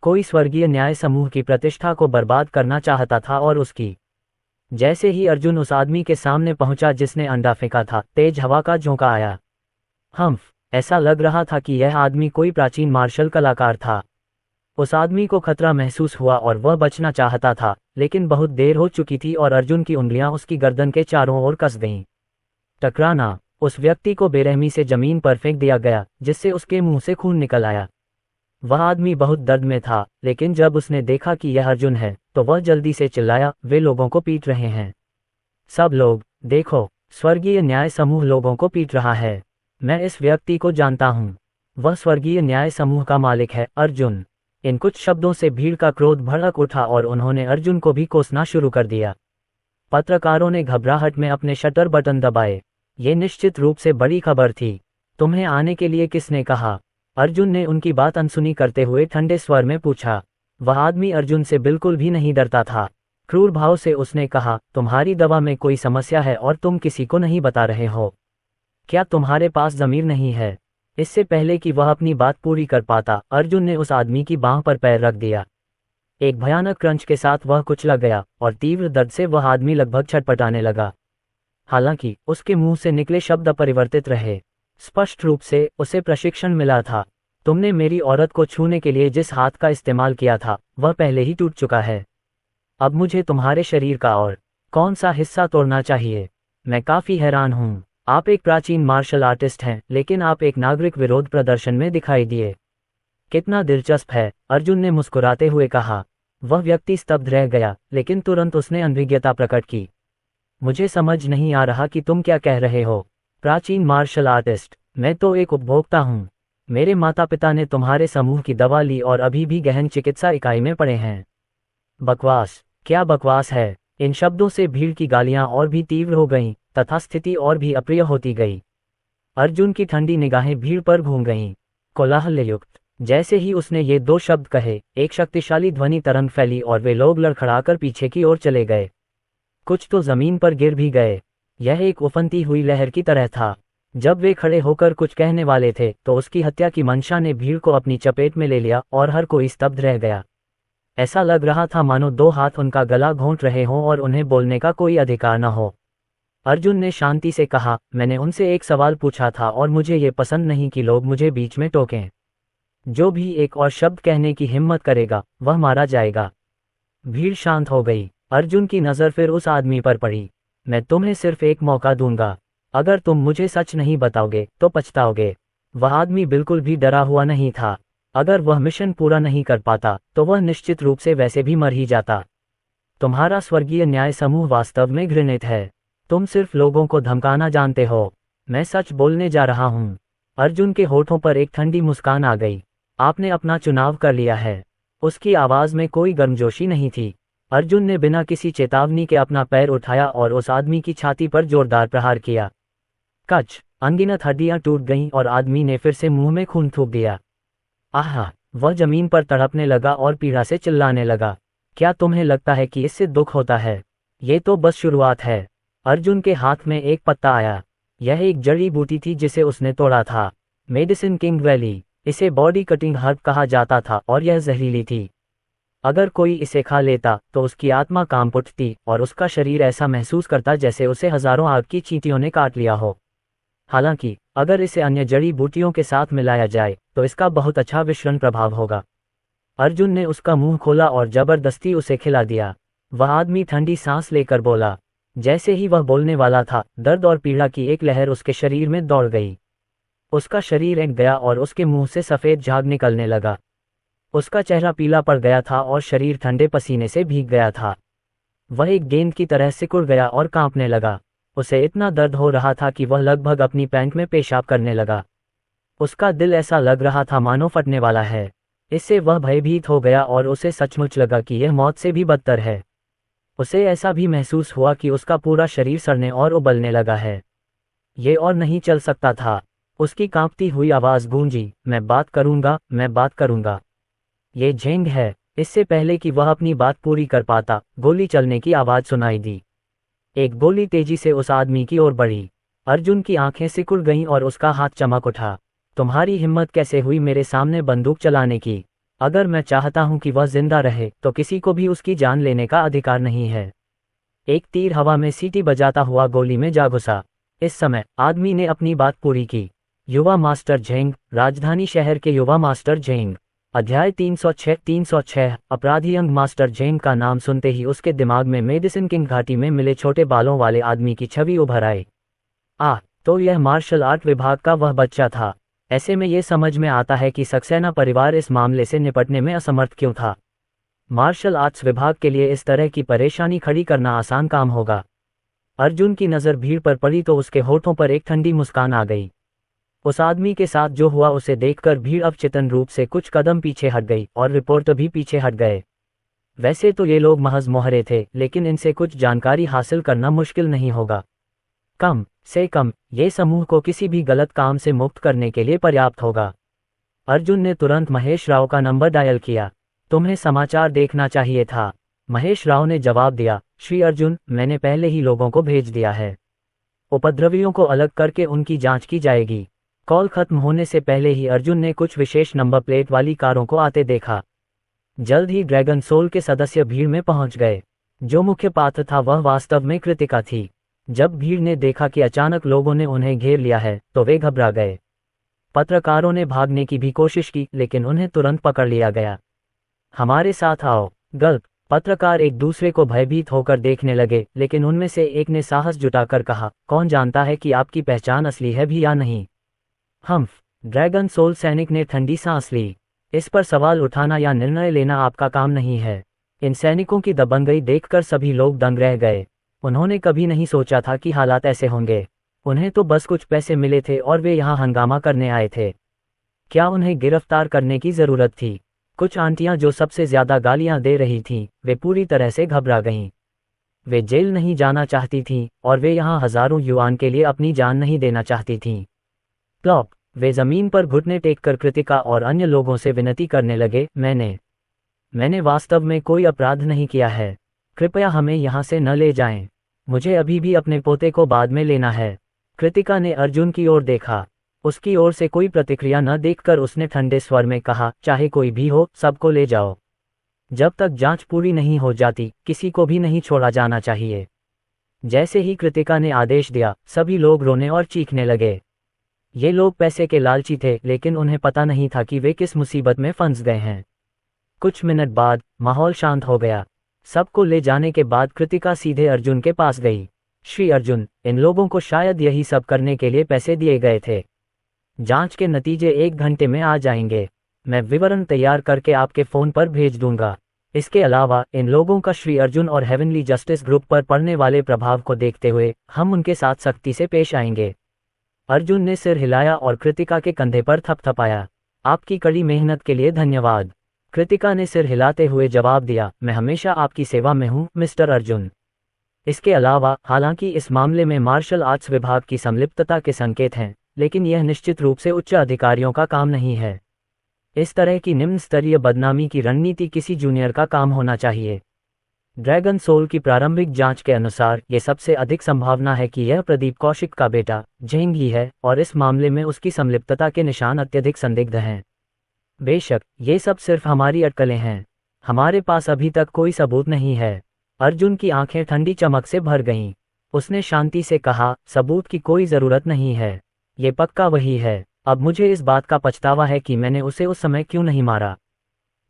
कोई स्वर्गीय न्याय समूह की प्रतिष्ठा को बर्बाद करना चाहता था और उसकी। जैसे ही अर्जुन उस आदमी के सामने पहुंचा जिसने अंडा फेंका था, तेज हवा का झोंका आया। ऐसा लग रहा था कि यह आदमी कोई प्राचीन मार्शल कलाकार था। उस आदमी को खतरा महसूस हुआ और वह बचना चाहता था, लेकिन बहुत देर हो चुकी थी और अर्जुन की उंगलियां उसकी गर्दन के चारों ओर कस गईं। टकराना। उस व्यक्ति को बेरहमी से जमीन पर फेंक दिया गया, जिससे उसके मुंह से खून निकल आया। वह आदमी बहुत दर्द में था, लेकिन जब उसने देखा कि यह अर्जुन है, तो वह जल्दी से चिल्लाया, वे लोगों को पीट रहे हैं। सब लोग देखो, स्वर्गीय न्याय समूह लोगों को पीट रहा है। मैं इस व्यक्ति को जानता हूँ। वह स्वर्गीय न्याय समूह का मालिक है, अर्जुन। इन कुछ शब्दों से भीड़ का क्रोध भड़क उठा और उन्होंने अर्जुन को भी कोसना शुरू कर दिया। पत्रकारों ने घबराहट में अपने शटर बटन दबाए। ये निश्चित रूप से बड़ी खबर थी। तुम्हें आने के लिए किसने कहा? अर्जुन ने उनकी बात अनसुनी करते हुए ठंडे स्वर में पूछा। वह आदमी अर्जुन से बिल्कुल भी नहीं डरता था। क्रूर भाव से उसने कहा, तुम्हारी दवा में कोई समस्या है और तुम किसी को नहीं बता रहे हो। क्या तुम्हारे पास ज़मीर नहीं है? इससे पहले कि वह अपनी बात पूरी कर पाता, अर्जुन ने उस आदमी की बांह पर पैर रख दिया। एक भयानक क्रंच के साथ वह कुचला गया और तीव्र दर्द से वह आदमी लगभग छटपटाने लगा। हालांकि उसके मुंह से निकले शब्द अपरिवर्तित रहे। स्पष्ट रूप से उसे प्रशिक्षण मिला था। तुमने मेरी औरत को छूने के लिए जिस हाथ का इस्तेमाल किया था वह पहले ही टूट चुका है। अब मुझे तुम्हारे शरीर का और कौन सा हिस्सा तोड़ना चाहिए? मैं काफी हैरान हूँ। आप एक प्राचीन मार्शल आर्टिस्ट हैं, लेकिन आप एक नागरिक विरोध प्रदर्शन में दिखाई दिए। कितना दिलचस्प है, अर्जुन ने मुस्कुराते हुए कहा। वह व्यक्ति स्तब्ध रह गया, लेकिन तुरंत उसने अनभिज्ञता प्रकट की। मुझे समझ नहीं आ रहा कि तुम क्या कह रहे हो। प्राचीन मार्शल आर्टिस्ट? मैं तो एक उपभोक्ता हूँ। मेरे माता पिता ने तुम्हारे समूह की दवा ली और अभी भी गहन चिकित्सा इकाई में पड़े हैं। बकवास? क्या बकवास है? इन शब्दों से भीड़ की गालियां और भी तीव्र हो गईं, तथा स्थिति और भी अप्रिय होती गई। अर्जुन की ठंडी निगाहें भीड़ पर घूम गईं। कोलाहलयुक्त। जैसे ही उसने ये दो शब्द कहे, एक शक्तिशाली ध्वनि तरंग फैली और वे लोग लड़खड़ाकर पीछे की ओर चले गए। कुछ तो जमीन पर गिर भी गए। यह एक उफनती हुई लहर की तरह था। जब वे खड़े होकर कुछ कहने वाले थे तो उसकी हत्या की मंशा ने भीड़ को अपनी चपेट में ले लिया और हर कोई स्तब्ध रह गया। ऐसा लग रहा था मानो दो हाथ उनका गला घोंट रहे हों और उन्हें बोलने का कोई अधिकार न हो। अर्जुन ने शांति से कहा, मैंने उनसे एक सवाल पूछा था और मुझे ये पसंद नहीं कि लोग मुझे बीच में टोकें। जो भी एक और शब्द कहने की हिम्मत करेगा वह मारा जाएगा। भीड़ शांत हो गई। अर्जुन की नज़र फिर उस आदमी पर पड़ी। मैं तुम्हें सिर्फ एक मौका दूंगा। अगर तुम मुझे सच नहीं बताओगे तो पछताओगे। वह आदमी बिल्कुल भी डरा हुआ नहीं था। अगर वह मिशन पूरा नहीं कर पाता तो वह निश्चित रूप से वैसे भी मर ही जाता। तुम्हारा स्वर्गीय न्याय समूह वास्तव में घृणित है। तुम सिर्फ लोगों को धमकाना जानते हो। मैं सच बोलने जा रहा हूँ। अर्जुन के होठों पर एक ठंडी मुस्कान आ गई। आपने अपना चुनाव कर लिया है। उसकी आवाज में कोई गर्मजोशी नहीं थी। अर्जुन ने बिना किसी चेतावनी के अपना पैर उठाया और उस आदमी की छाती पर जोरदार प्रहार किया। कच! अनगिनत हड्डियां टूट गईं और आदमी ने फिर से मुंह में खून थूक दिया। आहा! वह जमीन पर तड़पने लगा और पीड़ा से चिल्लाने लगा। क्या तुम्हें लगता है कि इससे दुख होता है? ये तो बस शुरुआत है। अर्जुन के हाथ में एक पत्ता आया। यह एक जड़ी बूटी थी जिसे उसने तोड़ा था। Medicine king valley. इसे बॉडी कटिंग हर्ब कहा जाता था और यह जहरीली थी। अगर कोई इसे खा लेता तो उसकी आत्मा कांप उठती और उसका शरीर ऐसा महसूस करता जैसे उसे हजारों आग की चींटियों ने काट लिया हो। हालांकि अगर इसे अन्य जड़ी बूटियों के साथ मिलाया जाए तो इसका बहुत अच्छा विषण प्रभाव होगा। अर्जुन ने उसका मुंह खोला और जबरदस्ती उसे खिला दिया। वह आदमी ठंडी सांस लेकर बोला। जैसे ही वह बोलने वाला था, दर्द और पीड़ा की एक लहर उसके शरीर में दौड़ गई। उसका शरीर एक गया और उसके मुंह से सफेद झाग निकलने लगा। उसका चेहरा पीला पड़ गया था और शरीर ठंडे पसीने से भीग गया था। वह एक गेंद की तरह सिकुड़ गया और कांपने लगा। उसे इतना दर्द हो रहा था कि वह लगभग अपनी पैंट में पेशाब करने लगा। उसका दिल ऐसा लग रहा था मानो फटने वाला है। इससे वह भयभीत हो गया और उसे सचमुच लगा कि यह मौत से भी बदतर है। उसे ऐसा भी महसूस हुआ कि उसका पूरा शरीर सड़ने और उबलने लगा है। ये और नहीं चल सकता था। उसकी कांपती हुई आवाज गूंजी, मैं बात करूंगा, मैं बात करूंगा। ये झेंग है। इससे पहले कि वह अपनी बात पूरी कर पाता, गोली चलने की आवाज सुनाई दी। एक गोली तेजी से उस आदमी की ओर बढ़ी। अर्जुन की आंखें सिकुड़ गईं और उसका हाथ चमक उठा। तुम्हारी हिम्मत कैसे हुई मेरे सामने बंदूक चलाने की? अगर मैं चाहता हूं कि वह जिंदा रहे तो किसी को भी उसकी जान लेने का अधिकार नहीं है। एक तीर हवा में सीटी बजाता हुआ गोली में जा घुसा। इस समय आदमी ने अपनी बात पूरी की। युवा मास्टर झेंग, राजधानी शहर के युवा मास्टर झेंग। अध्याय 306 अपराधी यंग मास्टर झेंग का नाम सुनते ही उसके दिमाग में मेडिसिन किंग घाटी में मिले छोटे बालों वाले आदमी की छवि उभर आई। तो यह मार्शल आर्ट विभाग का वह बच्चा था। ऐसे में ये समझ में आता है कि सक्सेना परिवार इस मामले से निपटने में असमर्थ क्यों था। मार्शल आर्ट्स विभाग के लिए इस तरह की परेशानी खड़ी करना आसान काम होगा। अर्जुन की नज़र भीड़ पर पड़ी तो उसके होठों पर एक ठंडी मुस्कान आ गई। उस आदमी के साथ जो हुआ उसे देखकर भीड़ अवचेतन रूप से कुछ कदम पीछे हट गई और रिपोर्टर भी पीछे हट गए। वैसे तो ये लोग महज मोहरे थे, लेकिन इनसे कुछ जानकारी हासिल करना मुश्किल नहीं होगा। कम से कम ये समूह को किसी भी गलत काम से मुक्त करने के लिए पर्याप्त होगा। अर्जुन ने तुरंत महेश राव का नंबर डायल किया। तुम्हें समाचार देखना चाहिए था। महेश राव ने जवाब दिया, श्री अर्जुन, मैंने पहले ही लोगों को भेज दिया है। उपद्रवियों को अलग करके उनकी जांच की जाएगी। कॉल खत्म होने से पहले ही अर्जुन ने कुछ विशेष नंबर प्लेट वाली कारों को आते देखा। जल्द ही ड्रैगन सोल के सदस्य भीड़ में पहुंच गए। जो मुख्य पात्र था वह वास्तव में कृतिका थी। जब भीड़ ने देखा कि अचानक लोगों ने उन्हें घेर लिया है तो वे घबरा गए। पत्रकारों ने भागने की भी कोशिश की लेकिन उन्हें तुरंत पकड़ लिया गया। हमारे साथ आओ। गल्प। पत्रकार एक दूसरे को भयभीत होकर देखने लगे, लेकिन उनमें से एक ने साहस जुटाकर कहा, कौन जानता है कि आपकी पहचान असली है भी या नहीं। हम्फ। ड्रैगन सोल सैनिक ने ठंडी सांस ली। इस पर सवाल उठाना या निर्णय लेना आपका काम नहीं है। इन सैनिकों की दबंगई देखकर सभी लोग दंग रह गए। उन्होंने कभी नहीं सोचा था कि हालात ऐसे होंगे। उन्हें तो बस कुछ पैसे मिले थे और वे यहाँ हंगामा करने आए थे। क्या उन्हें गिरफ्तार करने की जरूरत थी? कुछ आंटियां जो सबसे ज्यादा गालियां दे रही थीं, वे पूरी तरह से घबरा गईं। वे जेल नहीं जाना चाहती थीं और वे यहाँ हजारों युआन के लिए अपनी जान नहीं देना चाहती थीं। प्लॉप। वे जमीन पर घुटने टेककर कृतिका और अन्य लोगों से विनती करने लगे, मैंने वास्तव में कोई अपराध नहीं किया है। कृपया हमें यहाँ से न ले जाएं। मुझे अभी भी अपने पोते को बाद में लेना है। कृतिका ने अर्जुन की ओर देखा। उसकी ओर से कोई प्रतिक्रिया न देखकर उसने ठंडे स्वर में कहा, चाहे कोई भी हो, सबको ले जाओ। जब तक जांच पूरी नहीं हो जाती, किसी को भी नहीं छोड़ा जाना चाहिए। जैसे ही कृतिका ने आदेश दिया, सभी लोग रोने और चीखने लगे। ये लोग पैसे के लालची थे, लेकिन उन्हें पता नहीं था कि वे किस मुसीबत में फंस गए हैं। कुछ मिनट बाद माहौल शांत हो गया। सबको ले जाने के बाद कृतिका सीधे अर्जुन के पास गई। श्री अर्जुन, इन लोगों को शायद यही सब करने के लिए पैसे दिए गए थे। जांच के नतीजे 1 घंटे में आ जाएंगे। मैं विवरण तैयार करके आपके फ़ोन पर भेज दूंगा। इसके अलावा इन लोगों का श्री अर्जुन और हेवनली जस्टिस ग्रुप पर पड़ने वाले प्रभाव को देखते हुए हम उनके साथ सख्ती से पेश आएंगे। अर्जुन ने सिर हिलाया और कृतिका के कंधे पर थपथपाया। आपकी कड़ी मेहनत के लिए धन्यवाद। कृतिका ने सिर हिलाते हुए जवाब दिया, मैं हमेशा आपकी सेवा में हूँ मिस्टर अर्जुन। इसके अलावा हालांकि इस मामले में मार्शल आर्ट्स विभाग की संलिप्तता के संकेत हैं, लेकिन यह निश्चित रूप से उच्च अधिकारियों का काम नहीं है। इस तरह की निम्न स्तरीय बदनामी की रणनीति किसी जूनियर का काम होना चाहिए। ड्रैगन सोल की प्रारंभिक जांच के अनुसार ये सबसे अधिक संभावना है कि यह प्रदीप कौशिक का बेटा झेंग ही है और इस मामले में उसकी संलिप्तता के निशान अत्यधिक संदिग्ध हैं। बेशक ये सब सिर्फ हमारी अटकलें हैं। हमारे पास अभी तक कोई सबूत नहीं है। अर्जुन की आंखें ठंडी चमक से भर गईं। उसने शांति से कहा, सबूत की कोई जरूरत नहीं है। ये पक्का वही है। अब मुझे इस बात का पछतावा है कि मैंने उसे उस समय क्यों नहीं मारा।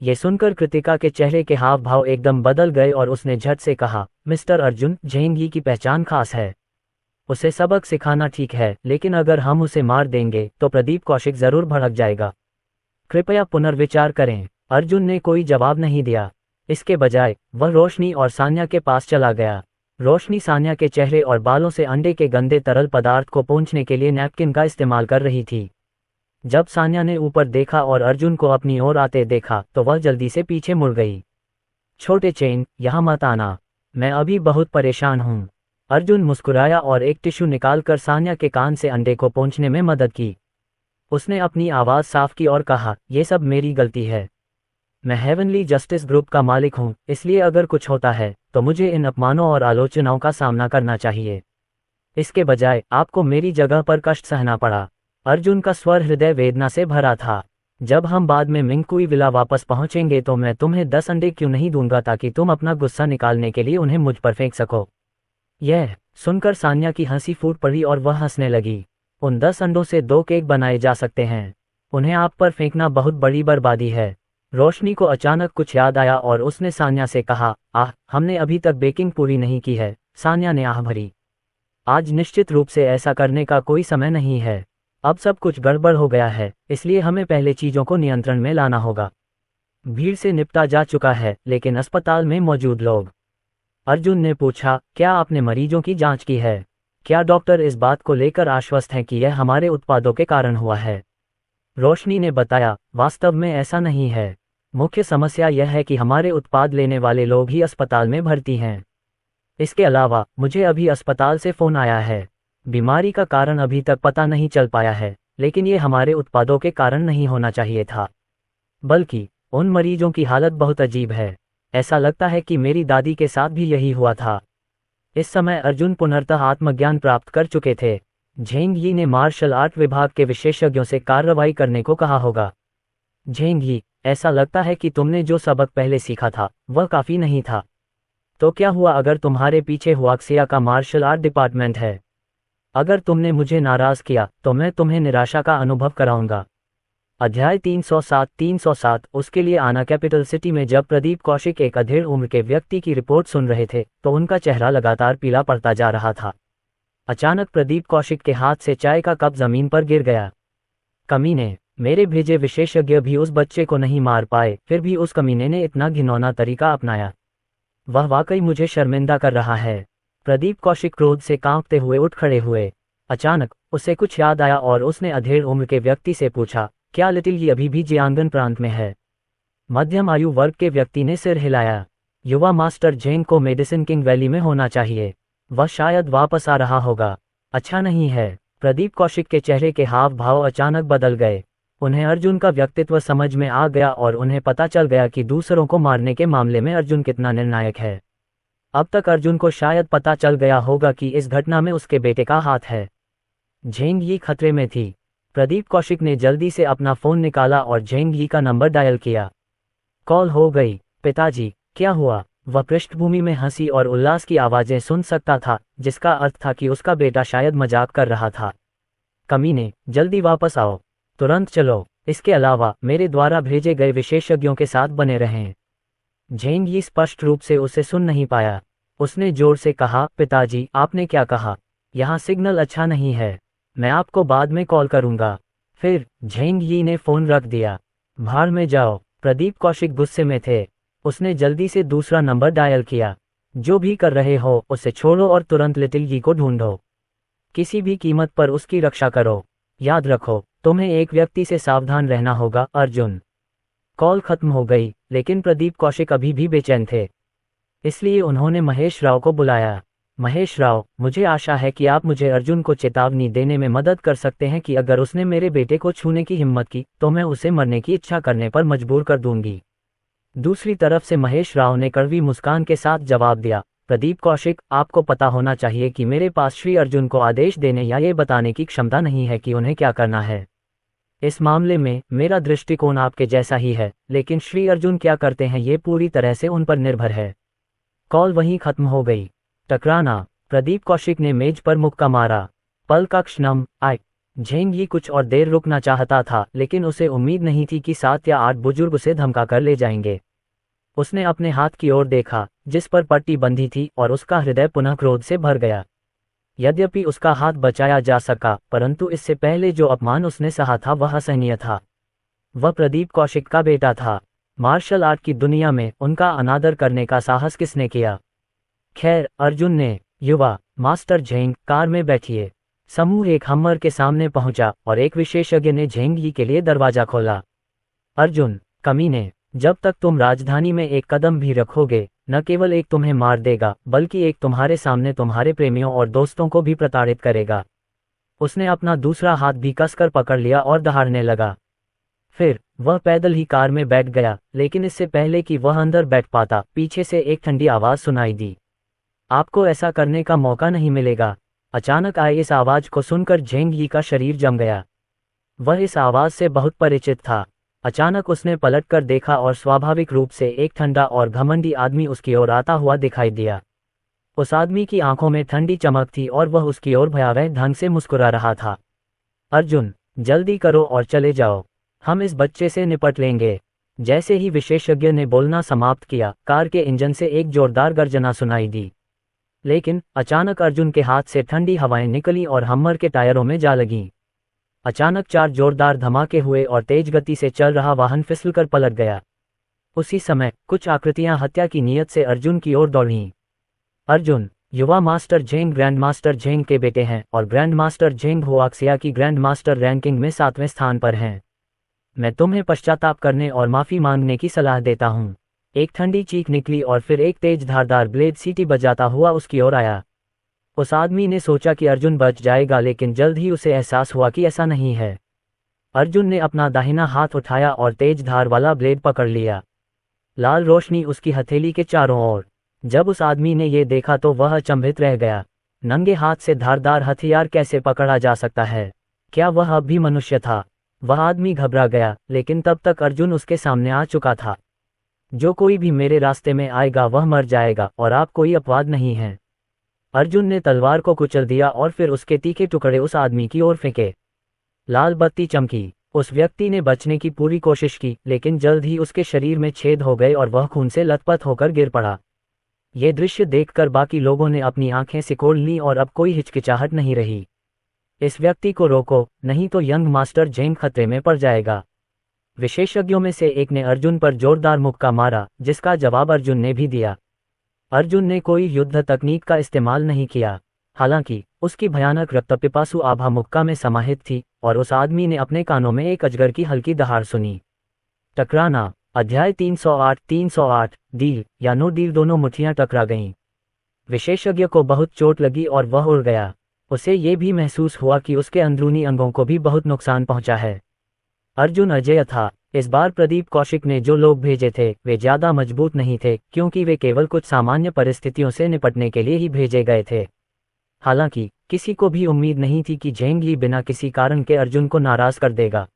ये सुनकर कृतिका के चेहरे के हाव भाव एकदम बदल गए और उसने झट से कहा, मिस्टर अर्जुन, झेंगी की पहचान खास है। उसे सबक सिखाना ठीक है, लेकिन अगर हम उसे मार देंगे तो प्रदीप कौशिक जरूर भड़क जाएगा। कृपया पुनर्विचार करें। अर्जुन ने कोई जवाब नहीं दिया। इसके बजाय वह रोशनी और सान्या के पास चला गया। रोशनी सान्या के चेहरे और बालों से अंडे के गंदे तरल पदार्थ को पोंछने के लिए नैपकिन का इस्तेमाल कर रही थी। जब सान्या ने ऊपर देखा और अर्जुन को अपनी ओर आते देखा तो वह जल्दी से पीछे मुड़ गई। छोटे चेन, यहाँ मत आना, मैं अभी बहुत परेशान हूँ। अर्जुन मुस्कुराया और एक टिश्यू निकालकर सान्या के कान से अंडे को पोंछने में मदद की। उसने अपनी आवाज़ साफ की और कहा, ये सब मेरी गलती है। मैं हेवनली जस्टिस ग्रुप का मालिक हूँ, इसलिए अगर कुछ होता है तो मुझे इन अपमानों और आलोचनाओं का सामना करना चाहिए। इसके बजाय आपको मेरी जगह पर कष्ट सहना पड़ा। अर्जुन का स्वर हृदय वेदना से भरा था। जब हम बाद में मिंगकुई विला वापस पहुंचेंगे तो मैं तुम्हें 10 अंडे क्यों नहीं दूंगा ताकि तुम अपना गुस्सा निकालने के लिए उन्हें मुझ पर फेंक सको। यह सुनकर सान्या की हंसी फूट पड़ी और वह हंसने लगी। उन 10 अंडों से 2 केक बनाए जा सकते हैं। उन्हें आप पर फेंकना बहुत बड़ी बर्बादी है। रोशनी को अचानक कुछ याद आया और उसने सान्या से कहा, आह, हमने अभी तक बेकिंग पूरी नहीं की है। सान्या ने आह भरी। आज निश्चित रूप से ऐसा करने का कोई समय नहीं है। अब सब कुछ गड़बड़ हो गया है, इसलिए हमें पहले चीजों को नियंत्रण में लाना होगा। भीड़ से निपटा जा चुका है, लेकिन अस्पताल में मौजूद लोग। अर्जुन ने पूछा, क्या आपने मरीजों की जांच की है? क्या डॉक्टर इस बात को लेकर आश्वस्त हैं कि यह हमारे उत्पादों के कारण हुआ है? रोशनी ने बताया, वास्तव में ऐसा नहीं है। मुख्य समस्या यह है कि हमारे उत्पाद लेने वाले लोग ही अस्पताल में भर्ती हैं। इसके अलावा मुझे अभी अस्पताल से फोन आया है। बीमारी का कारण अभी तक पता नहीं चल पाया है, लेकिन ये हमारे उत्पादों के कारण नहीं होना चाहिए था। बल्कि उन मरीजों की हालत बहुत अजीब है। ऐसा लगता है कि मेरी दादी के साथ भी यही हुआ था। इस समय अर्जुन पुनर्तः आत्मज्ञान प्राप्त कर चुके थे। झेंग यी ने मार्शल आर्ट विभाग के विशेषज्ञों से कार्रवाई करने को कहा होगा। झेंग यी, ऐसा लगता है कि तुमने जो सबक पहले सीखा था वह काफी नहीं था। तो क्या हुआ अगर तुम्हारे पीछे हुआक्सिया का मार्शल आर्ट डिपार्टमेंट है? अगर तुमने मुझे नाराज किया तो मैं तुम्हें निराशा का अनुभव कराऊंगा। अध्याय 307 उसके लिए आना। कैपिटल सिटी में जब प्रदीप कौशिक एक अधेड़ उम्र के व्यक्ति की रिपोर्ट सुन रहे थे तो उनका चेहरा लगातार पीला पड़ता जा रहा था। अचानक प्रदीप कौशिक के हाथ से चाय का कप जमीन पर गिर गया। कमीने, मेरे भेजे विशेषज्ञ भी उस बच्चे को नहीं मार पाए, फिर भी उस कमीने ने इतना घिनौना तरीका अपनाया। वह वाकई मुझे शर्मिंदा कर रहा है। प्रदीप कौशिक क्रोध से कांपते हुए उठ खड़े हुए। अचानक उसे कुछ याद आया और उसने अधेड़ उम्र के व्यक्ति से पूछा, क्या लिटिल यी अभी भी जियांगन प्रांत में है? मध्यम आयु वर्ग के व्यक्ति ने सिर हिलाया। युवा मास्टर झेंग को मेडिसिन किंग वैली में होना चाहिए। वह शायद वापस आ रहा होगा। अच्छा नहीं है। प्रदीप कौशिक के चेहरे के हाव भाव अचानक बदल गए। उन्हें अर्जुन का व्यक्तित्व समझ में आ गया और उन्हें पता चल गया कि दूसरों को मारने के मामले में अर्जुन कितना निर्णायक है। अब तक अर्जुन को शायद पता चल गया होगा कि इस घटना में उसके बेटे का हाथ है। झेंग यी खतरे में थी। प्रदीप कौशिक ने जल्दी से अपना फोन निकाला और झेंग यी का नंबर डायल किया। कॉल हो गई। पिताजी, क्या हुआ? वह पृष्ठभूमि में हंसी और उल्लास की आवाजें सुन सकता था, जिसका अर्थ था कि उसका बेटा शायद मजाक कर रहा था। कमीने, जल्दी वापस आओ, तुरंत चलो। इसके अलावा मेरे द्वारा भेजे गए विशेषज्ञों के साथ बने रहें। झेंग यी स्पष्ट रूप से उसे सुन नहीं पाया। उसने जोर से कहा, पिताजी, आपने क्या कहा? यहाँ सिग्नल अच्छा नहीं है। मैं आपको बाद में कॉल करूंगा। फिर झेंग यी ने फोन रख दिया। भाड़ में जाओ। प्रदीप कौशिक गुस्से में थे। उसने जल्दी से दूसरा नंबर डायल किया। जो भी कर रहे हो उसे छोड़ो और तुरंत लिटिल यी को ढूंढो। किसी भी कीमत पर उसकी रक्षा करो। याद रखो, तुम्हें एक व्यक्ति से सावधान रहना होगा, अर्जुन। कॉल खत्म हो गई, लेकिन प्रदीप कौशिक अभी भी बेचैन थे। इसलिए उन्होंने महेश राव को बुलाया। महेश राव, मुझे आशा है कि आप मुझे अर्जुन को चेतावनी देने में मदद कर सकते हैं कि अगर उसने मेरे बेटे को छूने की हिम्मत की तो मैं उसे मरने की इच्छा करने पर मजबूर कर दूंगी। दूसरी तरफ से महेश राव ने कड़वी मुस्कान के साथ जवाब दिया, प्रदीप कौशिक, आपको पता होना चाहिए कि मेरे पास श्री अर्जुन को आदेश देने या ये बताने की क्षमता नहीं है कि उन्हें क्या करना है। इस मामले में मेरा दृष्टिकोण आपके जैसा ही है, लेकिन श्री अर्जुन क्या करते हैं ये पूरी तरह से उन पर निर्भर है। कॉल वहीं खत्म हो गई। टकराना। प्रदीप कौशिक ने मेज पर मुक्का मारा। पल का क्षण आए। झेंग यी कुछ और देर रुकना चाहता था, लेकिन उसे उम्मीद नहीं थी कि 7 या 8 बुजुर्ग उसे धमका कर ले जाएंगे। उसने अपने हाथ की ओर देखा, जिस पर पट्टी बंधी थी, और उसका हृदय पुनः क्रोध से भर गया। यद्यपि उसका हाथ बचाया जा सका, परंतु इससे पहले जो अपमान उसने सहा था वह असहनीय था। वह प्रदीप कौशिक का बेटा था। मार्शल आर्ट की दुनिया में उनका अनादर करने का साहस किसने किया? खैर, अर्जुन ने। युवा मास्टर झेंग, कार में बैठिए। समूह एक हम्मर के सामने पहुंचा और एक विशेषज्ञ ने झेंग यी के लिए दरवाजा खोला। अर्जुन, कमीने, जब तक तुम राजधानी में एक कदम भी रखोगे, न केवल एक तुम्हें मार देगा, बल्कि एक तुम्हारे सामने तुम्हारे प्रेमियों और दोस्तों को भी प्रताड़ित करेगा। उसने अपना दूसरा हाथ भी कसकर पकड़ लिया और दहाड़ने लगा। फिर वह पैदल ही कार में बैठ गया, लेकिन इससे पहले कि वह अंदर बैठ पाता, पीछे से एक ठंडी आवाज सुनाई दी। आपको ऐसा करने का मौका नहीं मिलेगा। अचानक आए इस आवाज को सुनकर झेंग यी का शरीर जम गया। वह इस आवाज से बहुत परिचित था। अचानक उसने पलटकर देखा और स्वाभाविक रूप से एक ठंडा और घमंडी आदमी उसकी ओर आता हुआ दिखाई दिया। उस आदमी की आंखों में ठंडी चमक थी और वह उसकी ओर भयावह ढंग से मुस्कुरा रहा था। अर्जुन, जल्दी करो और चले जाओ, हम इस बच्चे से निपट लेंगे। जैसे ही विशेषज्ञ ने बोलना समाप्त किया, कार के इंजन से एक जोरदार गर्जना सुनाई दी। लेकिन अचानक अर्जुन के हाथ से ठंडी हवाएं निकली और हम्मर के टायरों में जा लगीं। अचानक 4 जोरदार धमाके हुए और तेज गति से चल रहा वाहन फिसलकर पलट गया। उसी समय कुछ आकृतियां हत्या की नीयत से अर्जुन की ओर दौड़ीं। अर्जुन, युवा master Zheng grand master Zheng के बेटे हैं और ग्रैंड मास्टर झेंग हुआक्सिया की ग्रैंड मास्टर रैंकिंग में 7वें स्थान पर हैं। मैं तुम्हें पश्चाताप करने और माफी मांगने की सलाह देता हूँ। एक ठंडी चीख निकली और फिर एक तेज धारदार ब्लेड सीटी बजाता हुआ उसकी ओर आया। उस आदमी ने सोचा कि अर्जुन बच जाएगा, लेकिन जल्द ही उसे एहसास हुआ कि ऐसा नहीं है। अर्जुन ने अपना दाहिना हाथ उठाया और तेज धार वाला ब्लेड पकड़ लिया। लाल रोशनी उसकी हथेली के चारों ओर। जब उस आदमी ने ये देखा तो वह अचंभित रह गया। नंगे हाथ से धारदार हथियार कैसे पकड़ा जा सकता है? क्या वह अब भी मनुष्य था? वह आदमी घबरा गया, लेकिन तब तक अर्जुन उसके सामने आ चुका था। जो कोई भी मेरे रास्ते में आएगा वह मर जाएगा, और आप कोई अपवाद नहीं हैं। अर्जुन ने तलवार को कुचल दिया और फिर उसके तीखे टुकड़े उस आदमी की ओर फेंके। लाल बत्ती चमकी। उस व्यक्ति ने बचने की पूरी कोशिश की, लेकिन जल्द ही उसके शरीर में छेद हो गए और वह खून से लथपथ होकर गिर पड़ा। ये दृश्य देखकर बाकी लोगों ने अपनी आंखें सिकोड़ लीं और अब कोई हिचकिचाहट नहीं रही। इस व्यक्ति को रोको, नहीं तो यंग मास्टर जेंग खतरे में पड़ जाएगा। विशेषज्ञों में से एक ने अर्जुन पर जोरदार मुक्का मारा, जिसका जवाब अर्जुन ने भी दिया। अर्जुन ने कोई युद्ध तकनीक का इस्तेमाल नहीं किया। हालांकि उसकी भयानक रक्तपिपासु आभा मुक्का में समाहित थी, और उस आदमी ने अपने कानों में एक अजगर की हल्की दहाड़ सुनी। टकराना। अध्याय 308 डील या नो डील। दोनों मुट्ठियां टकरा गईं। विशेषज्ञ को बहुत चोट लगी और वह उड़ गया। उसे ये भी महसूस हुआ कि उसके अंदरूनी अंगों को भी बहुत नुकसान पहुंचा है। अर्जुन अजेय था। इस बार प्रदीप कौशिक ने जो लोग भेजे थे वे ज्यादा मजबूत नहीं थे, क्योंकि वे केवल कुछ सामान्य परिस्थितियों से निपटने के लिए ही भेजे गए थे। हालांकि किसी को भी उम्मीद नहीं थी कि जेंग ही बिना किसी कारण के अर्जुन को नाराज कर देगा।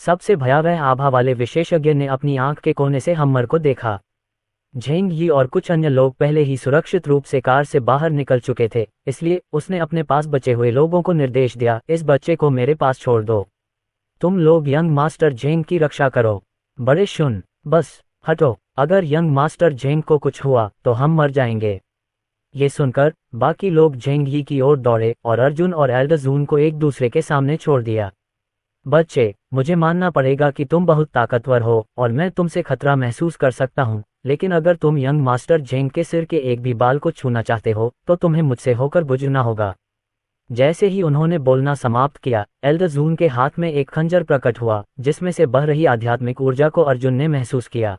सबसे भयावह आभा वाले विशेषज्ञ ने अपनी आंख के कोने से हम्मर को देखा। झेंग यी और कुछ अन्य लोग पहले ही सुरक्षित रूप से कार से बाहर निकल चुके थे, इसलिए उसने अपने पास बचे हुए लोगों को निर्देश दिया, इस बच्चे को मेरे पास छोड़ दो। तुम लोग यंग मास्टर झेंग की रक्षा करो। बड़े शुन, बस हटो। अगर यंग मास्टर झेंग को कुछ हुआ तो हम मर जाएंगे। ये सुनकर बाकी लोग झेंग यी की ओर दौड़े और अर्जुन और एल्डरजून को एक दूसरे के सामने छोड़ दिया। बच्चे, मुझे मानना पड़ेगा कि तुम बहुत ताकतवर हो और मैं तुमसे खतरा महसूस कर सकता हूँ, लेकिन अगर तुम यंग मास्टर झेंग के सिर के एक भी बाल को छूना चाहते हो तो तुम्हें मुझसे होकर गुजरना होगा। जैसे ही उन्होंने बोलना समाप्त किया, एल्डरजून के हाथ में एक खंजर प्रकट हुआ, जिसमें से बह रही आध्यात्मिक ऊर्जा को अर्जुन ने महसूस किया।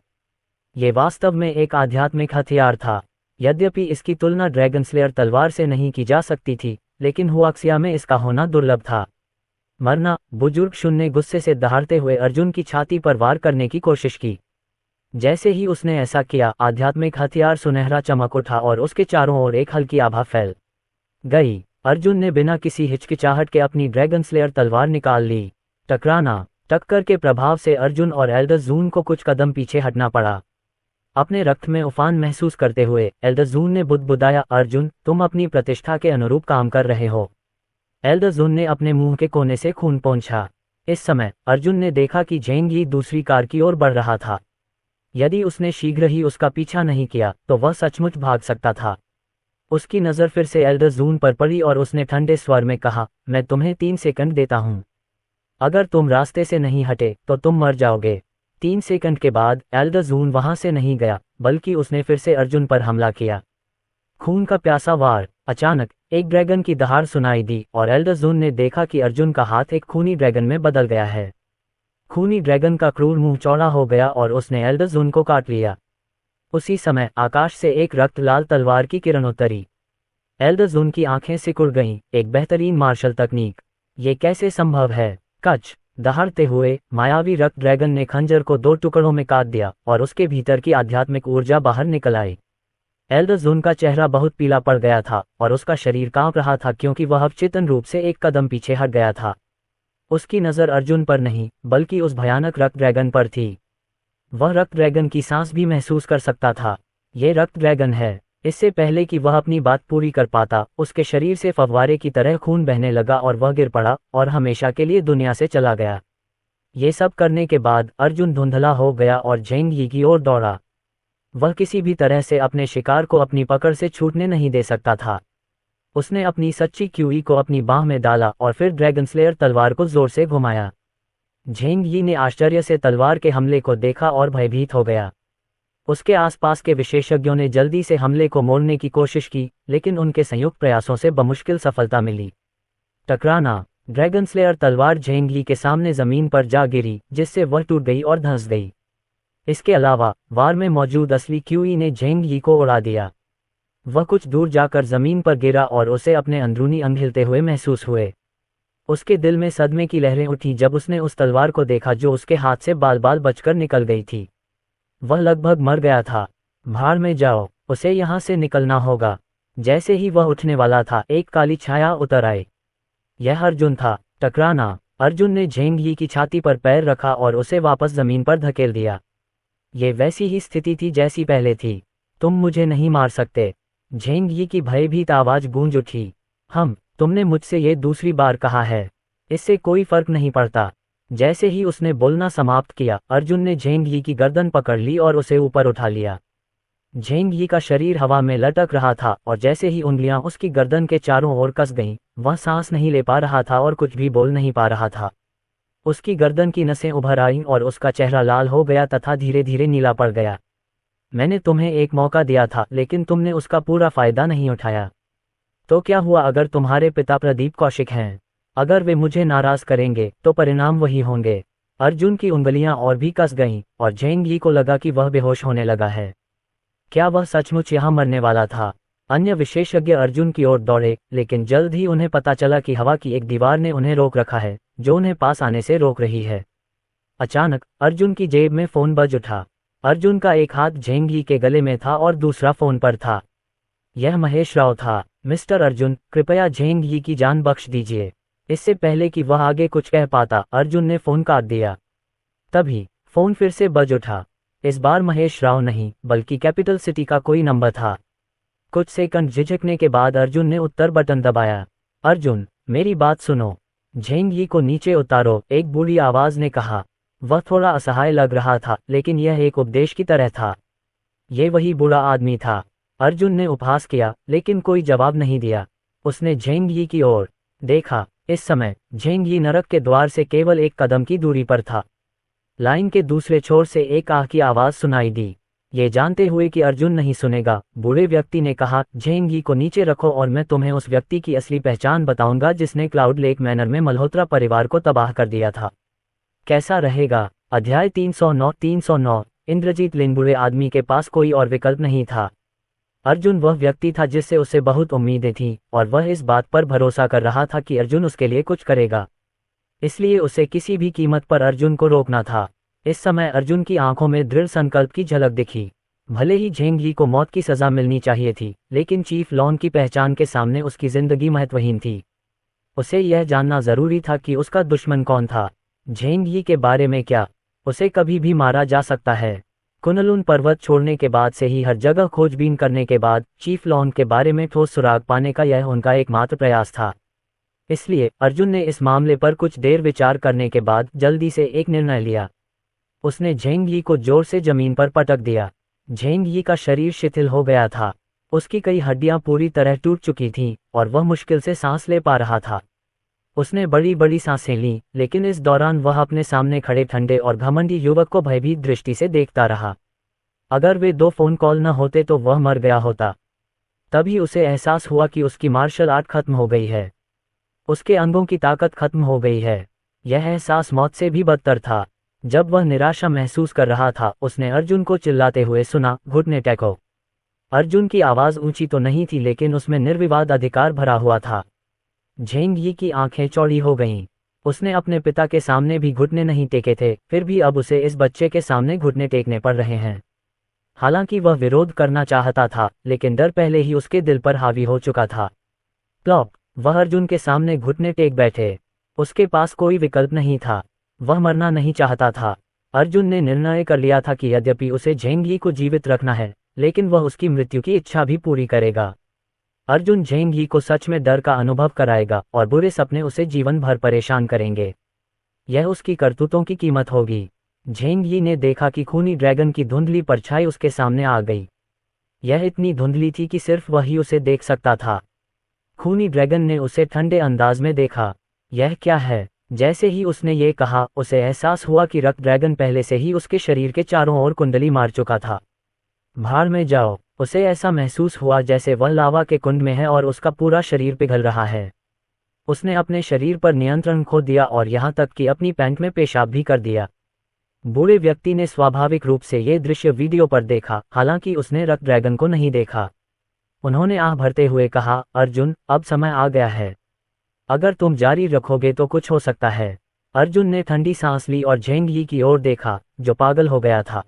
ये वास्तव में एक आध्यात्मिक हथियार था। यद्यपि इसकी तुलना ड्रैगन स्लेयर तलवार से नहीं की जा सकती थी, लेकिन हुआक्सिया में इसका होना दुर्लभ था। मरना। बुजुर्ग शुन ने गुस्से से दहाड़ते हुए अर्जुन की छाती पर वार करने की कोशिश की। जैसे ही उसने ऐसा किया, आध्यात्मिक हथियार सुनहरा चमक उठा और उसके चारों ओर एक हल्की आभा फैल गई। अर्जुन ने बिना किसी हिचकिचाहट के अपनी ड्रैगन स्लेयर तलवार निकाल ली। टकराना। टक्कर के प्रभाव से अर्जुन और एल्डरजून को कुछ कदम पीछे हटना पड़ा। अपने रक्त में उफान महसूस करते हुए एल्डरजून ने बुदबुदाया, अर्जुन, तुम अपनी प्रतिष्ठा के अनुरूप काम कर रहे हो। एल्डरजून ने अपने मुंह के कोने से खून पोंछा। इस समय अर्जुन ने देखा कि झेंग यी दूसरी कार की ओर बढ़ रहा था। यदि उसने शीघ्र ही उसका पीछा नहीं किया तो वह सचमुच भाग सकता था। उसकी नज़र फिर से एल्डरजून पर पड़ी और उसने ठंडे स्वर में कहा, मैं तुम्हें 3 सेकंड देता हूं। अगर तुम रास्ते से नहीं हटे तो तुम मर जाओगे। 3 सेकंड के बाद एल्डरजून वहां से नहीं गया, बल्कि उसने फिर से अर्जुन पर हमला किया। खून का प्यासा वार। अचानक एक ड्रैगन की दहाड़ सुनाई दी और एल्डरजून ने देखा कि अर्जुन का हाथ एक खूनी ड्रैगन में बदल गया है। खूनी ड्रैगन का क्रूर मुंह चौड़ा हो गया और उसने एल्डरजून को काट लिया। उसी समय आकाश से एक रक्त लाल तलवार की किरण उतरी। एल्डरजून की आंखें सिकुड़ गईं। एक बेहतरीन मार्शल तकनीक। ये कैसे संभव है? कच। दहाड़ते हुए मायावी रक्त ड्रैगन ने खंजर को 2 टुकड़ों में काट दिया और उसके भीतर की आध्यात्मिक ऊर्जा बाहर निकल आई। एल्डरजून का चेहरा बहुत पीला पड़ गया था और उसका शरीर कांप रहा था, क्योंकि वह अब चेतन रूप से एक कदम पीछे हट गया था। उसकी नज़र अर्जुन पर नहीं, बल्कि उस भयानक रक्त ड्रैगन पर थी। वह रक्त ड्रैगन की सांस भी महसूस कर सकता था। ये रक्त ड्रैगन है। इससे पहले कि वह अपनी बात पूरी कर पाता, उसके शरीर से फव्वारे की तरह खून बहने लगा और वह गिर पड़ा और हमेशा के लिए दुनिया से चला गया। ये सब करने के बाद अर्जुन धुंधला हो गया और झेंग यी की ओर दौड़ा। वह किसी भी तरह से अपने शिकार को अपनी पकड़ से छूटने नहीं दे सकता था। उसने अपनी सच्ची क्यूई को अपनी बाह में डाला और फिर ड्रैगन स्लेयर तलवार को जोर से घुमाया। झेंग यी ने आश्चर्य से तलवार के हमले को देखा और भयभीत हो गया। उसके आसपास के विशेषज्ञों ने जल्दी से हमले को मोड़ने की कोशिश की, लेकिन उनके संयुक्त प्रयासों से बमुश्किल सफलता मिली। टकराना। ड्रैगन स्लेयर तलवार झेंग यी के सामने जमीन पर जा गिरी, जिससे वह टूट गई और धंस गई। इसके अलावा वार में मौजूद असली क्यूई ने झेंग यी को उड़ा दिया। वह कुछ दूर जाकर जमीन पर गिरा और उसे अपने अंदरूनी अंग हिलते हुए महसूस हुए। उसके दिल में सदमे की लहरें उठी जब उसने उस तलवार को देखा जो उसके हाथ से बाल बाल बचकर निकल गई थी। वह लगभग मर गया था। भाड़ में जाओ, उसे यहाँ से निकलना होगा। जैसे ही वह उठने वाला था, एक काली छाया उतर आई। यह अर्जुन था। टकराना। अर्जुन ने झेंग ही की छाती पर पैर रखा और उसे वापस जमीन पर धकेल दिया। ये वैसी ही स्थिति थी जैसी पहले थी। तुम मुझे नहीं मार सकते। झेंग ही की भयभीत आवाज गूंज उठी। तुमने मुझसे ये दूसरी बार कहा है। इससे कोई फर्क नहीं पड़ता। जैसे ही उसने बोलना समाप्त किया, अर्जुन ने झेंग ही की गर्दन पकड़ ली और उसे ऊपर उठा लिया। झेंग ही का शरीर हवा में लटक रहा था और जैसे ही उंगलियां उसकी गर्दन के चारों ओर कस गईं, वह सांस नहीं ले पा रहा था और कुछ भी बोल नहीं पा रहा था। उसकी गर्दन की नसें उभर आईं और उसका चेहरा लाल हो गया तथा धीरे धीरे नीला पड़ गया। मैंने तुम्हें एक मौका दिया था, लेकिन तुमने उसका पूरा फायदा नहीं उठाया। तो क्या हुआ अगर तुम्हारे पिता प्रदीप कौशिक हैं? अगर वे मुझे नाराज करेंगे तो परिणाम वही होंगे। अर्जुन की उंगलियां और भी कस गईं और झेंग ही को लगा कि वह बेहोश होने लगा है। क्या वह सचमुच यहाँ मरने वाला था? अन्य विशेषज्ञ अर्जुन की ओर दौड़े, लेकिन जल्द ही उन्हें पता चला कि हवा की एक दीवार ने उन्हें रोक रखा है, जो उन्हें पास आने से रोक रही है। अचानक अर्जुन की जेब में फोन बज उठा। अर्जुन का एक हाथ झेंग ही के गले में था और दूसरा फोन पर था। यह महेश राव था। मिस्टर अर्जुन, कृपया झेंग ही की जान बख्श दीजिए। इससे पहले कि वह आगे कुछ कह पाता, अर्जुन ने फोन काट दिया। तभी फोन फिर से बज उठा। इस बार महेश राव नहीं, बल्कि कैपिटल सिटी का कोई नंबर था। कुछ सेकंड झिझकने के बाद अर्जुन ने उत्तर बटन दबाया। अर्जुन, मेरी बात सुनो। झेंग ही को नीचे उतारो, एक बूढ़ी आवाज ने कहा। वह थोड़ा असहाय लग रहा था, लेकिन यह एक उपदेश की तरह था। ये वही बूढ़ा आदमी था। अर्जुन ने उपहास किया, लेकिन कोई जवाब नहीं दिया। उसने झेंग ही की ओर देखा। इस समय झेंग ही नरक के द्वार से केवल एक कदम की दूरी पर था। लाइन के दूसरे छोर से एक आह की आवाज सुनाई दी। ये जानते हुए कि अर्जुन नहीं सुनेगा, बूढ़े व्यक्ति ने कहा, झेंग ही को नीचे रखो और मैं तुम्हें उस व्यक्ति की असली पहचान बताऊंगा जिसने क्लाउड लेक मैनर में मल्होत्रा परिवार को तबाह कर दिया था। कैसा रहेगा? अध्याय 309 इंद्रजीत लिन। बूढ़े आदमी के पास कोई और विकल्प नहीं था। अर्जुन वह व्यक्ति था जिससे उसे बहुत उम्मीदें थीं, और वह इस बात पर भरोसा कर रहा था कि अर्जुन उसके लिए कुछ करेगा। इसलिए उसे किसी भी कीमत पर अर्जुन को रोकना था। इस समय अर्जुन की आंखों में दृढ़ संकल्प की झलक दिखी। भले ही झेंग ही को मौत की सजा मिलनी चाहिए थी, लेकिन चीफ लॉन की पहचान के सामने उसकी जिंदगी महत्वहीन थी। उसे यह जानना जरूरी था कि उसका दुश्मन कौन था। झेंग ही के बारे में क्या? उसे कभी भी मारा जा सकता है। कुनलुन पर्वत छोड़ने के बाद से ही हर जगह खोजबीन करने के बाद चीफ लॉन के बारे में ठोस सुराग पाने का यह उनका एकमात्र प्रयास था। इसलिए अर्जुन ने इस मामले पर कुछ देर विचार करने के बाद जल्दी से एक निर्णय लिया। उसने झेंग ही को जोर से जमीन पर पटक दिया। झेंग ही का शरीर शिथिल हो गया था। उसकी कई हड्डियां पूरी तरह टूट चुकी थीं और वह मुश्किल से सांस ले पा रहा था। उसने बड़ी बड़ी सांसें लीं, लेकिन इस दौरान वह अपने सामने खड़े ठंडे और घमंडी युवक को भयभीत दृष्टि से देखता रहा। अगर वे 2 फोन कॉल न होते तो वह मर गया होता। तभी उसे एहसास हुआ कि उसकी मार्शल आर्ट खत्म हो गई है। उसके अंगों की ताकत खत्म हो गई है। यह एहसास मौत से भी बदतर था। जब वह निराशा महसूस कर रहा था, उसने अर्जुन को चिल्लाते हुए सुना, घुटने टेको। अर्जुन की आवाज ऊंची तो नहीं थी, लेकिन उसमें निर्विवाद अधिकार भरा हुआ था। झेंग ही की आंखें चौड़ी हो गईं। उसने अपने पिता के सामने भी घुटने नहीं टेके थे, फिर भी अब उसे इस बच्चे के सामने घुटने टेकने पड़ रहे हैं। हालांकि वह विरोध करना चाहता था, लेकिन डर पहले ही उसके दिल पर हावी हो चुका था। प्लॉप! वह अर्जुन के सामने घुटने टेक बैठे। उसके पास कोई विकल्प नहीं था। वह मरना नहीं चाहता था। अर्जुन ने निर्णय कर लिया था कि यद्यपि उसे झेंग ही को जीवित रखना है, लेकिन वह उसकी मृत्यु की इच्छा भी पूरी करेगा। अर्जुन झेंग ही को सच में डर का अनुभव कराएगा और बुरे सपने उसे जीवन भर परेशान करेंगे। यह उसकी करतूतों की कीमत होगी। झेंग ही ने देखा कि खूनी ड्रैगन की धुंधली परछाई उसके सामने आ गई। यह इतनी धुंधली थी कि सिर्फ वही उसे देख सकता था। खूनी ड्रैगन ने उसे ठंडे अंदाज में देखा। यह क्या है? जैसे ही उसने ये कहा, उसे एहसास हुआ कि रक्त ड्रैगन पहले से ही उसके शरीर के चारों ओर कुंडली मार चुका था। भाड़ में जाओ! उसे ऐसा महसूस हुआ जैसे वह लावा के कुंड में है और उसका पूरा शरीर पिघल रहा है। उसने अपने शरीर पर नियंत्रण खो दिया और यहाँ तक कि अपनी पैंट में पेशाब भी कर दिया। बूढ़े व्यक्ति ने स्वाभाविक रूप से ये दृश्य वीडियो पर देखा, हालांकि उसने रक्त ड्रैगन को नहीं देखा। उन्होंने आह भरते हुए कहा, अर्जुन, अब समय आ गया है। अगर तुम जारी रखोगे तो कुछ हो सकता है। अर्जुन ने ठंडी सांस ली और झेंग ही की ओर देखा, जो पागल हो गया था।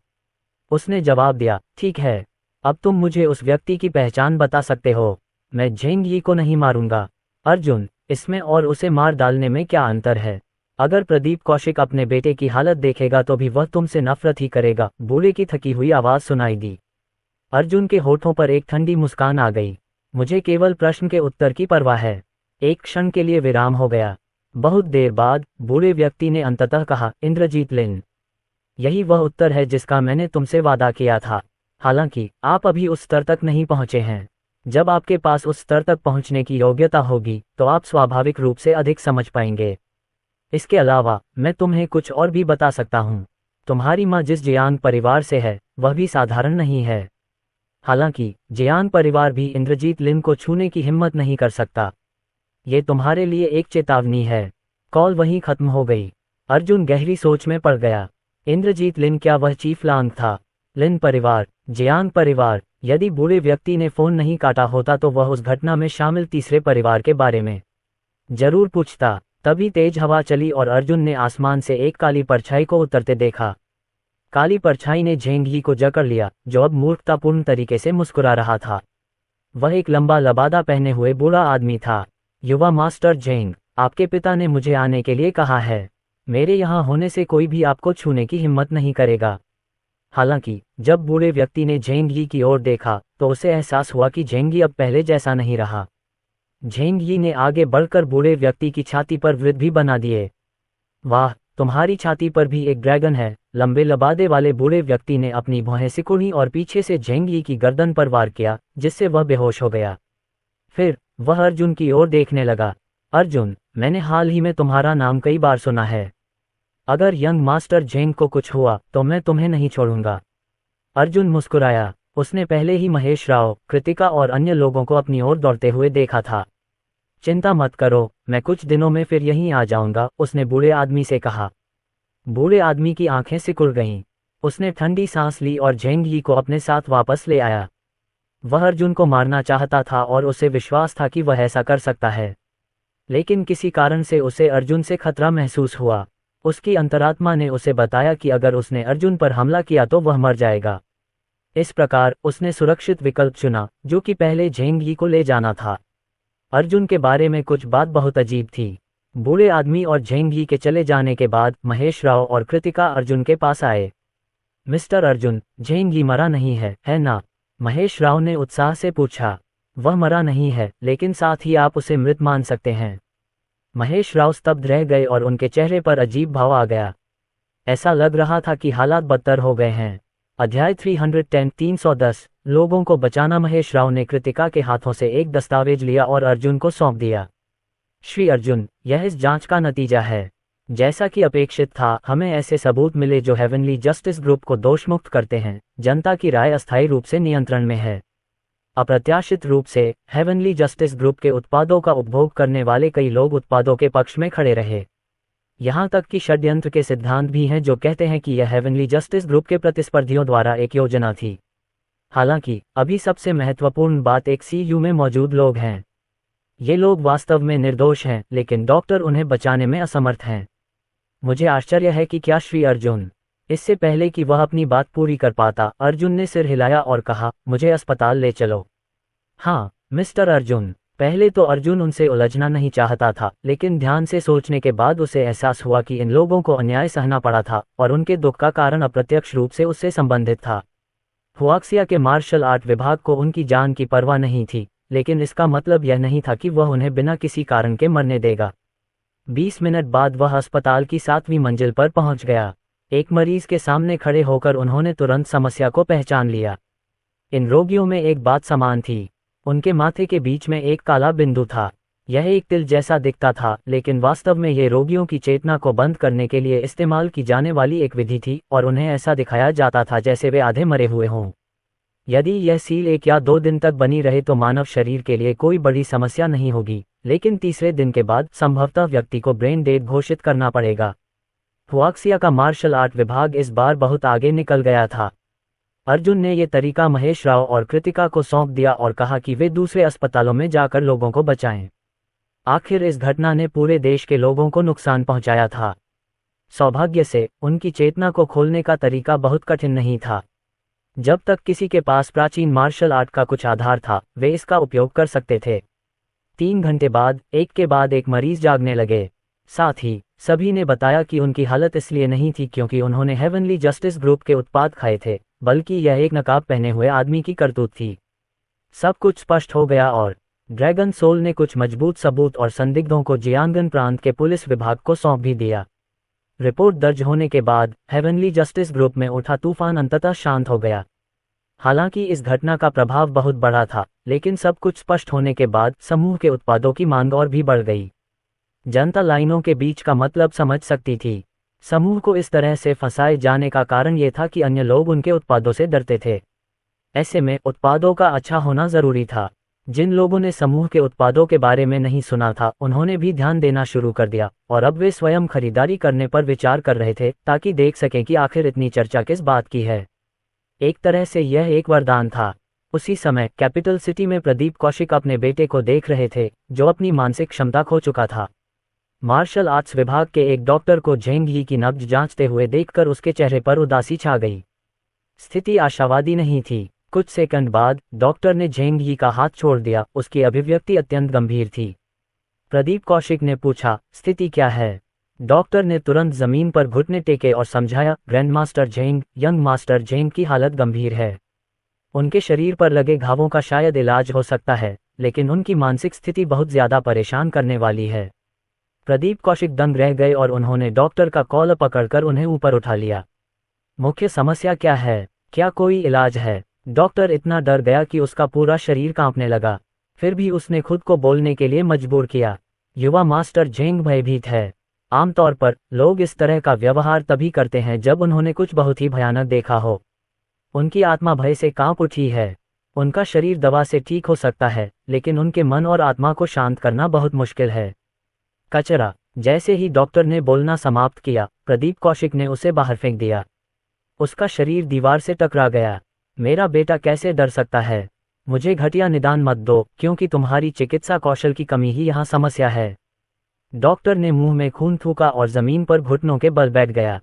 उसने जवाब दिया, ठीक है। अब तुम मुझे उस व्यक्ति की पहचान बता सकते हो। मैं झेंग यी को नहीं मारूंगा। अर्जुन, इसमें और उसे मार डालने में क्या अंतर है? अगर प्रदीप कौशिक अपने बेटे की हालत देखेगा तो भी वह तुमसे नफरत ही करेगा, बूढ़े की थकी हुई आवाज सुनाई दी। अर्जुन के होठों पर एक ठंडी मुस्कान आ गई। मुझे केवल प्रश्न के उत्तर की परवाह है। एक क्षण के लिए विराम हो गया। बहुत देर बाद बूढ़े व्यक्ति ने अंततः कहा, इंद्रजीत लिन। यही वह उत्तर है जिसका मैंने तुमसे वादा किया था। हालांकि आप अभी उस स्तर तक नहीं पहुंचे हैं। जब आपके पास उस स्तर तक पहुंचने की योग्यता होगी तो आप स्वाभाविक रूप से अधिक समझ पाएंगे। इसके अलावा मैं तुम्हें कुछ और भी बता सकता हूँ। तुम्हारी माँ जिस जियांग परिवार से है वह भी साधारण नहीं है। हालांकि जियांग परिवार भी इंद्रजीत लिन को छूने की हिम्मत नहीं कर सकता। ये तुम्हारे लिए एक चेतावनी है। कॉल वहीं खत्म हो गई। अर्जुन गहरी सोच में पड़ गया। इंद्रजीत लिन क्या वह चीफ लांग था? लिन परिवार, जियांग परिवार। यदि बूढ़े व्यक्ति ने फोन नहीं काटा होता तो वह उस घटना में शामिल तीसरे परिवार के बारे में जरूर पूछता। तभी तेज हवा चली और अर्जुन ने आसमान से एक काली परछाई को उतरते देखा। काली परछाई ने झेंग यी को जकड़ लिया, जो अब मूर्खतापूर्ण तरीके से मुस्कुरा रहा था। वह एक लंबा लबादा पहने हुए बूढ़ा आदमी था। युवा मास्टर झेंग, आपके पिता ने मुझे आने के लिए कहा है। मेरे यहाँ होने से कोई भी आपको छूने की हिम्मत नहीं करेगा। हालांकि जब बूढ़े व्यक्ति ने झेंग यी की ओर देखा तो उसे एहसास हुआ कि झेंग यी अब पहले जैसा नहीं रहा। झेंग यी ने आगे बढ़कर बूढ़े व्यक्ति की छाती पर वृत्त भी बना दिए। वाह, तुम्हारी छाती पर भी एक ड्रैगन है। लंबे लबादे वाले बूढ़े व्यक्ति ने अपनी भौहें सिकुड़ी और पीछे से झेंग यी की गर्दन पर वार किया, जिससे वह बेहोश हो गया। फिर वह अर्जुन की ओर देखने लगा। अर्जुन, मैंने हाल ही में तुम्हारा नाम कई बार सुना है। अगर यंग मास्टर झेंग को कुछ हुआ तो मैं तुम्हें नहीं छोड़ूंगा। अर्जुन मुस्कुराया। उसने पहले ही महेश राव, कृतिका और अन्य लोगों को अपनी ओर दौड़ते हुए देखा था। चिंता मत करो, मैं कुछ दिनों में फिर यहीं आ जाऊंगा, उसने बूढ़े आदमी से कहा। बूढ़े आदमी की आंखें सिकुड़ गईं। उसने ठंडी सांस ली और झेंग यी को अपने साथ वापस ले आया। वह अर्जुन को मारना चाहता था और उसे विश्वास था कि वह ऐसा कर सकता है, लेकिन किसी कारण से उसे अर्जुन से खतरा महसूस हुआ। उसकी अंतरात्मा ने उसे बताया कि अगर उसने अर्जुन पर हमला किया तो वह मर जाएगा। इस प्रकार उसने सुरक्षित विकल्प चुना, जो कि पहले झेंग यी को ले जाना था। अर्जुन के बारे में कुछ बात बहुत अजीब थी। बूढ़े आदमी और झेंग यी के चले जाने के बाद महेश राव और कृतिका अर्जुन के पास आए। मिस्टर अर्जुन, झेंग यी मरा नहीं है ना? महेश राव ने उत्साह से पूछा। वह मरा नहीं है, लेकिन साथ ही आप उसे मृत मान सकते हैं। महेश राव स्तब्ध रह गए और उनके चेहरे पर अजीब भाव आ गया। ऐसा लग रहा था कि हालात बदतर हो गए हैं। अध्याय 310 लोगों को बचाना। महेश राव ने कृतिका के हाथों से एक दस्तावेज लिया और अर्जुन को सौंप दिया। श्री अर्जुन, यह इस जांच का नतीजा है। जैसा कि अपेक्षित था, हमें ऐसे सबूत मिले जो हेवनली जस्टिस ग्रुप को दोषमुक्त करते हैं। जनता की राय अस्थायी रूप से नियंत्रण में है। अप्रत्याशित रूप से हेवनली जस्टिस ग्रुप के उत्पादों का उपभोग करने वाले कई लोग उत्पादों के पक्ष में खड़े रहे। यहाँ तक कि षड्यंत्र के सिद्धांत भी हैं जो कहते हैं कि यह हेवनली जस्टिस ग्रुप के प्रतिस्पर्धियों द्वारा एक योजना थी। हालांकि अभी सबसे महत्वपूर्ण बात एक सीयू में मौजूद लोग हैं। ये लोग वास्तव में निर्दोष हैं, लेकिन डॉक्टर उन्हें बचाने में असमर्थ हैं। मुझे आश्चर्य है कि क्या श्री अर्जुन। इससे पहले कि वह अपनी बात पूरी कर पाता, अर्जुन ने सिर हिलाया और कहा, मुझे अस्पताल ले चलो। हाँ मिस्टर अर्जुन। पहले तो अर्जुन उनसे उलझना नहीं चाहता था, लेकिन ध्यान से सोचने के बाद उसे एहसास हुआ कि इन लोगों को अन्याय सहना पड़ा था और उनके दुख का कारण अप्रत्यक्ष रूप से उससे संबंधित था। हुआक्सिया के मार्शल आर्ट विभाग को उनकी जान की परवाह नहीं थी, लेकिन इसका मतलब यह नहीं था कि वह उन्हें बिना किसी कारण के मरने देगा। 20 मिनट बाद वह अस्पताल की 7वीं मंजिल पर पहुंच गया। एक मरीज के सामने खड़े होकर उन्होंने तुरंत समस्या को पहचान लिया। इन रोगियों में एक बात समान थी। उनके माथे के बीच में एक काला बिंदु था। यह एक तिल जैसा दिखता था, लेकिन वास्तव में ये रोगियों की चेतना को बंद करने के लिए इस्तेमाल की जाने वाली एक विधि थी और उन्हें ऐसा दिखाया जाता था जैसे वे आधे मरे हुए हों। यदि यह सील 1 या 2 दिन तक बनी रहे तो मानव शरीर के लिए कोई बड़ी समस्या नहीं होगी, लेकिन तीसरे दिन के बाद संभवतः व्यक्ति को ब्रेन डेड घोषित करना पड़ेगा। हुआक्सिया का मार्शल आर्ट विभाग इस बार बहुत आगे निकल गया था। अर्जुन ने यह तरीका महेश राव और कृतिका को सौंप दिया और कहा कि वे दूसरे अस्पतालों में जाकर लोगों को बचाएं। आखिर इस घटना ने पूरे देश के लोगों को नुकसान पहुंचाया था। सौभाग्य से उनकी चेतना को खोलने का तरीका बहुत कठिन नहीं था। जब तक किसी के पास प्राचीन मार्शल आर्ट का कुछ आधार था, वे इसका उपयोग कर सकते थे। 3 घंटे बाद एक के बाद एक मरीज जागने लगे। साथ ही सभी ने बताया कि उनकी हालत इसलिए नहीं थी क्योंकि उन्होंने हेवनली जस्टिस ग्रुप के उत्पाद खाए थे, बल्कि यह एक नकाब पहने हुए आदमी की करतूत थी। सब कुछ स्पष्ट हो गया और ड्रैगन सोल ने कुछ मजबूत सबूत और संदिग्धों को जियांगन प्रांत के पुलिस विभाग को सौंप भी दिया। रिपोर्ट दर्ज होने के बाद हेवनली जस्टिस ग्रुप में उठा तूफान अंततः शांत हो गया। हालांकि इस घटना का प्रभाव बहुत बड़ा था, लेकिन सब कुछ स्पष्ट होने के बाद समूह के उत्पादों की मांग और भी बढ़ गई। जनता लाइनों के बीच का मतलब समझ सकती थी। समूह को इस तरह से फंसाए जाने का कारण ये था कि अन्य लोग उनके उत्पादों से डरते थे। ऐसे में उत्पादों का अच्छा होना जरूरी था। जिन लोगों ने समूह के उत्पादों के बारे में नहीं सुना था, उन्होंने भी ध्यान देना शुरू कर दिया और अब वे स्वयं खरीदारी करने पर विचार कर रहे थे ताकि देख सकें कि आखिर इतनी चर्चा किस बात की है। एक तरह से यह एक वरदान था। उसी समय कैपिटल सिटी में प्रदीप कौशिक अपने बेटे को देख रहे थे, जो अपनी मानसिक क्षमता खो चुका था। मार्शल आर्ट्स विभाग के एक डॉक्टर को झेंग ही की नब्ज जांचते हुए देखकर उसके चेहरे पर उदासी छा गई। स्थिति आशावादी नहीं थी। कुछ सेकंड बाद डॉक्टर ने झेंग ही का हाथ छोड़ दिया। उसकी अभिव्यक्ति अत्यंत गंभीर थी। प्रदीप कौशिक ने पूछा, स्थिति क्या है? डॉक्टर ने तुरंत जमीन पर घुटने टेके और समझाया, grand master Zheng, young master Zheng की हालत गंभीर है। उनके शरीर पर लगे घावों का शायद इलाज हो सकता है, लेकिन उनकी मानसिक स्थिति बहुत ज्यादा परेशान करने वाली है। प्रदीप कौशिक दंग रह गए और उन्होंने डॉक्टर का कॉलर पकड़कर उन्हें ऊपर उठा लिया। मुख्य समस्या क्या है? क्या कोई इलाज है? डॉक्टर इतना डर गया कि उसका पूरा शरीर कांपने लगा। फिर भी उसने खुद को बोलने के लिए मजबूर किया। युवा मास्टर झेंग भयभीत है। आमतौर पर लोग इस तरह का व्यवहार तभी करते हैं जब उन्होंने कुछ बहुत ही भयानक देखा हो। उनकी आत्मा भय से कांप उठी है। उनका शरीर दवा से ठीक हो सकता है, लेकिन उनके मन और आत्मा को शांत करना बहुत मुश्किल है। कचरा। जैसे ही डॉक्टर ने बोलना समाप्त किया, प्रदीप कौशिक ने उसे बाहर फेंक दिया। उसका शरीर दीवार से टकरा गया। मेरा बेटा कैसे डर सकता है? मुझे घटिया निदान मत दो, क्योंकि तुम्हारी चिकित्सा कौशल की कमी ही यहाँ समस्या है। डॉक्टर ने मुंह में खून थूका और जमीन पर घुटनों के बल बैठ गया।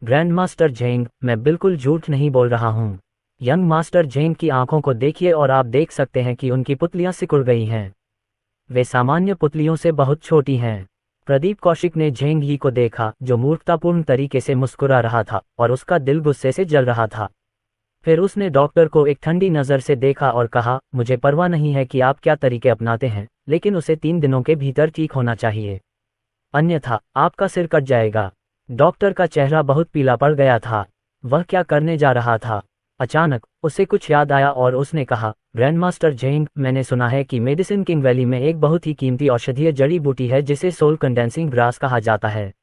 ग्रैंड मास्टर झेंग, मैं बिल्कुल झूठ नहीं बोल रहा हूँ। यंग मास्टर झेंग की आंखों को देखिए और आप देख सकते हैं कि उनकी पुतलियां सिकुड़ गई हैं। वे सामान्य पुतलियों से बहुत छोटी हैं। प्रदीप कौशिक ने झेंग ही को देखा, जो मूर्खतापूर्ण तरीके से मुस्कुरा रहा था और उसका दिल गुस्से से जल रहा था। फिर उसने डॉक्टर को एक ठंडी नज़र से देखा और कहा, मुझे परवाह नहीं है कि आप क्या तरीके अपनाते हैं, लेकिन उसे 3 दिनों के भीतर ठीक होना चाहिए, अन्यथा आपका सिर कट जाएगा। डॉक्टर का चेहरा बहुत पीला पड़ गया था। वह क्या करने जा रहा था? अचानक उसे कुछ याद आया और उसने कहा, ग्रैंड मास्टर झेंग, मैंने सुना है कि मेडिसिन किंग वैली में एक बहुत ही कीमती औषधीय जड़ी बूटी है जिसे सोल कंडेंसिंग ग्रास कहा जाता है।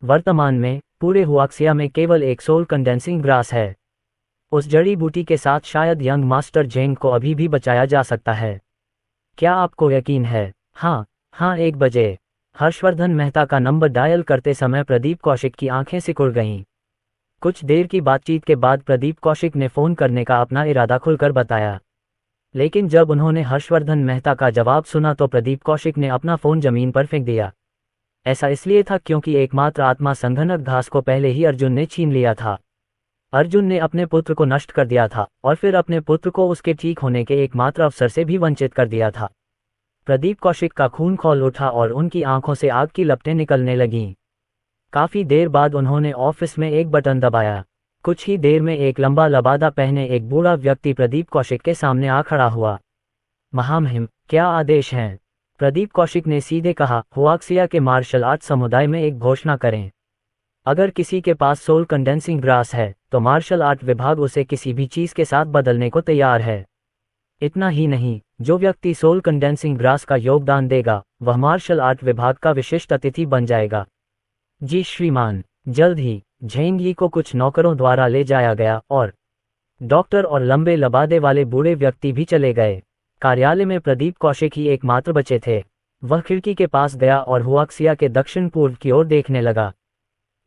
वर्तमान में पूरे हुआक्सिया में केवल एक सोल कंडेंसिंग ग्रास है। उस जड़ी बूटी के साथ शायद यंग मास्टर झेंग को अभी भी बचाया जा सकता है। क्या आपको यकीन है? हाँ, 1 बजे। हर्षवर्धन मेहता का नंबर डायल करते समय प्रदीप कौशिक की आंखें सिकुड़ गईं। कुछ देर की बातचीत के बाद प्रदीप कौशिक ने फोन करने का अपना इरादा खुलकर बताया, लेकिन जब उन्होंने हर्षवर्धन मेहता का जवाब सुना तो प्रदीप कौशिक ने अपना फोन जमीन पर फेंक दिया। ऐसा इसलिए था क्योंकि एकमात्र आत्मा संघनक घास को पहले ही अर्जुन ने छीन लिया था। अर्जुन ने अपने पुत्र को नष्ट कर दिया था और फिर अपने पुत्र को उसके ठीक होने के एकमात्र अवसर से भी वंचित कर दिया था। प्रदीप कौशिक का खून खौल उठा और उनकी आंखों से आग की लपटें निकलने लगीं। काफी देर बाद उन्होंने ऑफिस में एक बटन दबाया। कुछ ही देर में एक लंबा लबादा पहने एक बूढ़ा व्यक्ति प्रदीप कौशिक के सामने आ खड़ा हुआ। महामहिम, क्या आदेश हैं? प्रदीप कौशिक ने सीधे कहा, हुआक्सिया के मार्शल आर्ट समुदाय में एक घोषणा करें। अगर किसी के पास सोल कंडेंसिंग ग्रास है तो मार्शल आर्ट विभाग उसे किसी भी चीज के साथ बदलने को तैयार है। इतना ही नहीं, जो व्यक्ति सोल कंडेंसिंग ग्रास का योगदान देगा वह मार्शल आर्ट विभाग का विशिष्ट अतिथि बन जाएगा। जी श्रीमान। जल्द ही झेंग ही को कुछ नौकरों द्वारा ले जाया गया और डॉक्टर और लंबे लबादे वाले बूढ़े व्यक्ति भी चले गए। कार्यालय में प्रदीप कौशिक ही एकमात्र बचे थे। वह खिड़की के पास गया और हुआक्सिया के दक्षिण पूर्व की ओर देखने लगा।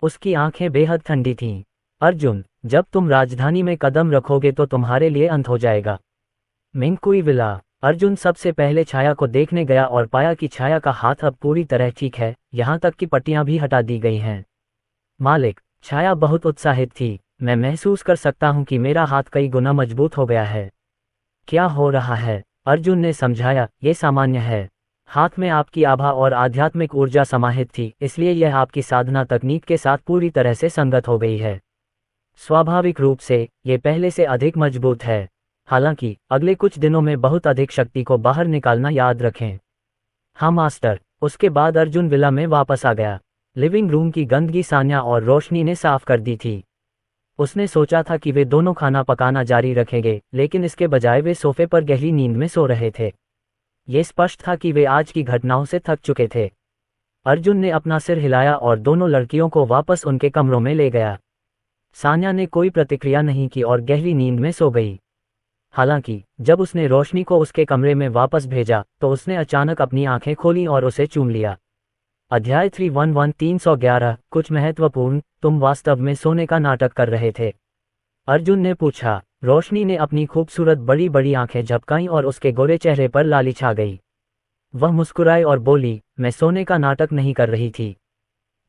उसकी आंखें बेहद ठंडी थीं। अर्जुन, जब तुम राजधानी में कदम रखोगे तो तुम्हारे लिए अंत हो जाएगा। मिंकुई विला। अर्जुन सबसे पहले छाया को देखने गया और पाया कि छाया का हाथ अब पूरी तरह ठीक है, यहाँ तक कि पट्टियां भी हटा दी गई हैं। मालिक। छाया बहुत उत्साहित थी। मैं महसूस कर सकता हूँ कि मेरा हाथ कई गुना मजबूत हो गया है। क्या हो रहा है? अर्जुन ने समझाया, ये सामान्य है। हाथ में आपकी आभा और आध्यात्मिक ऊर्जा समाहित थी, इसलिए यह आपकी साधना तकनीक के साथ पूरी तरह से संगत हो गई है। स्वाभाविक रूप से ये पहले से अधिक मजबूत है। हालांकि अगले कुछ दिनों में बहुत अधिक शक्ति को बाहर निकालना याद रखें। हाँ मास्टर। उसके बाद अर्जुन विला में वापस आ गया। लिविंग रूम की गंदगी सान्या और रोशनी ने साफ कर दी थी। उसने सोचा था कि वे दोनों खाना पकाना जारी रखेंगे, लेकिन इसके बजाय वे सोफे पर गहरी नींद में सो रहे थे। ये स्पष्ट था कि वे आज की घटनाओं से थक चुके थे। अर्जुन ने अपना सिर हिलाया और दोनों लड़कियों को वापस उनके कमरों में ले गया। सान्या ने कोई प्रतिक्रिया नहीं की और गहरी नींद में सो गई। हालांकि जब उसने रोशनी को उसके कमरे में वापस भेजा तो उसने अचानक अपनी आंखें खोलीं और उसे चूम लिया। अध्याय 311 कुछ महत्वपूर्ण, तुम वास्तव में सोने का नाटक कर रहे थे? अर्जुन ने पूछा। रोशनी ने अपनी खूबसूरत बड़ी बड़ी आंखें झपकाईं और उसके गोरे चेहरे पर लाली छा गई। वह मुस्कुराई और बोली, मैं सोने का नाटक नहीं कर रही थी।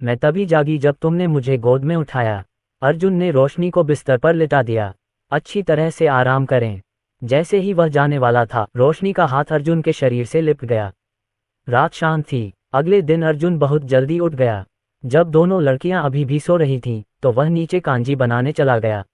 मैं तभी जागी जब तुमने मुझे गोद में उठाया। अर्जुन ने रोशनी को बिस्तर पर लिटा दिया। अच्छी तरह से आराम करें। जैसे ही वह जाने वाला था, रोशनी का हाथ अर्जुन के शरीर से लिपट गया। रात शांत थी। अगले दिन अर्जुन बहुत जल्दी उठ गया। जब दोनों लड़कियां अभी भी सो रही थीं, तो वह नीचे कांजी बनाने चला गया।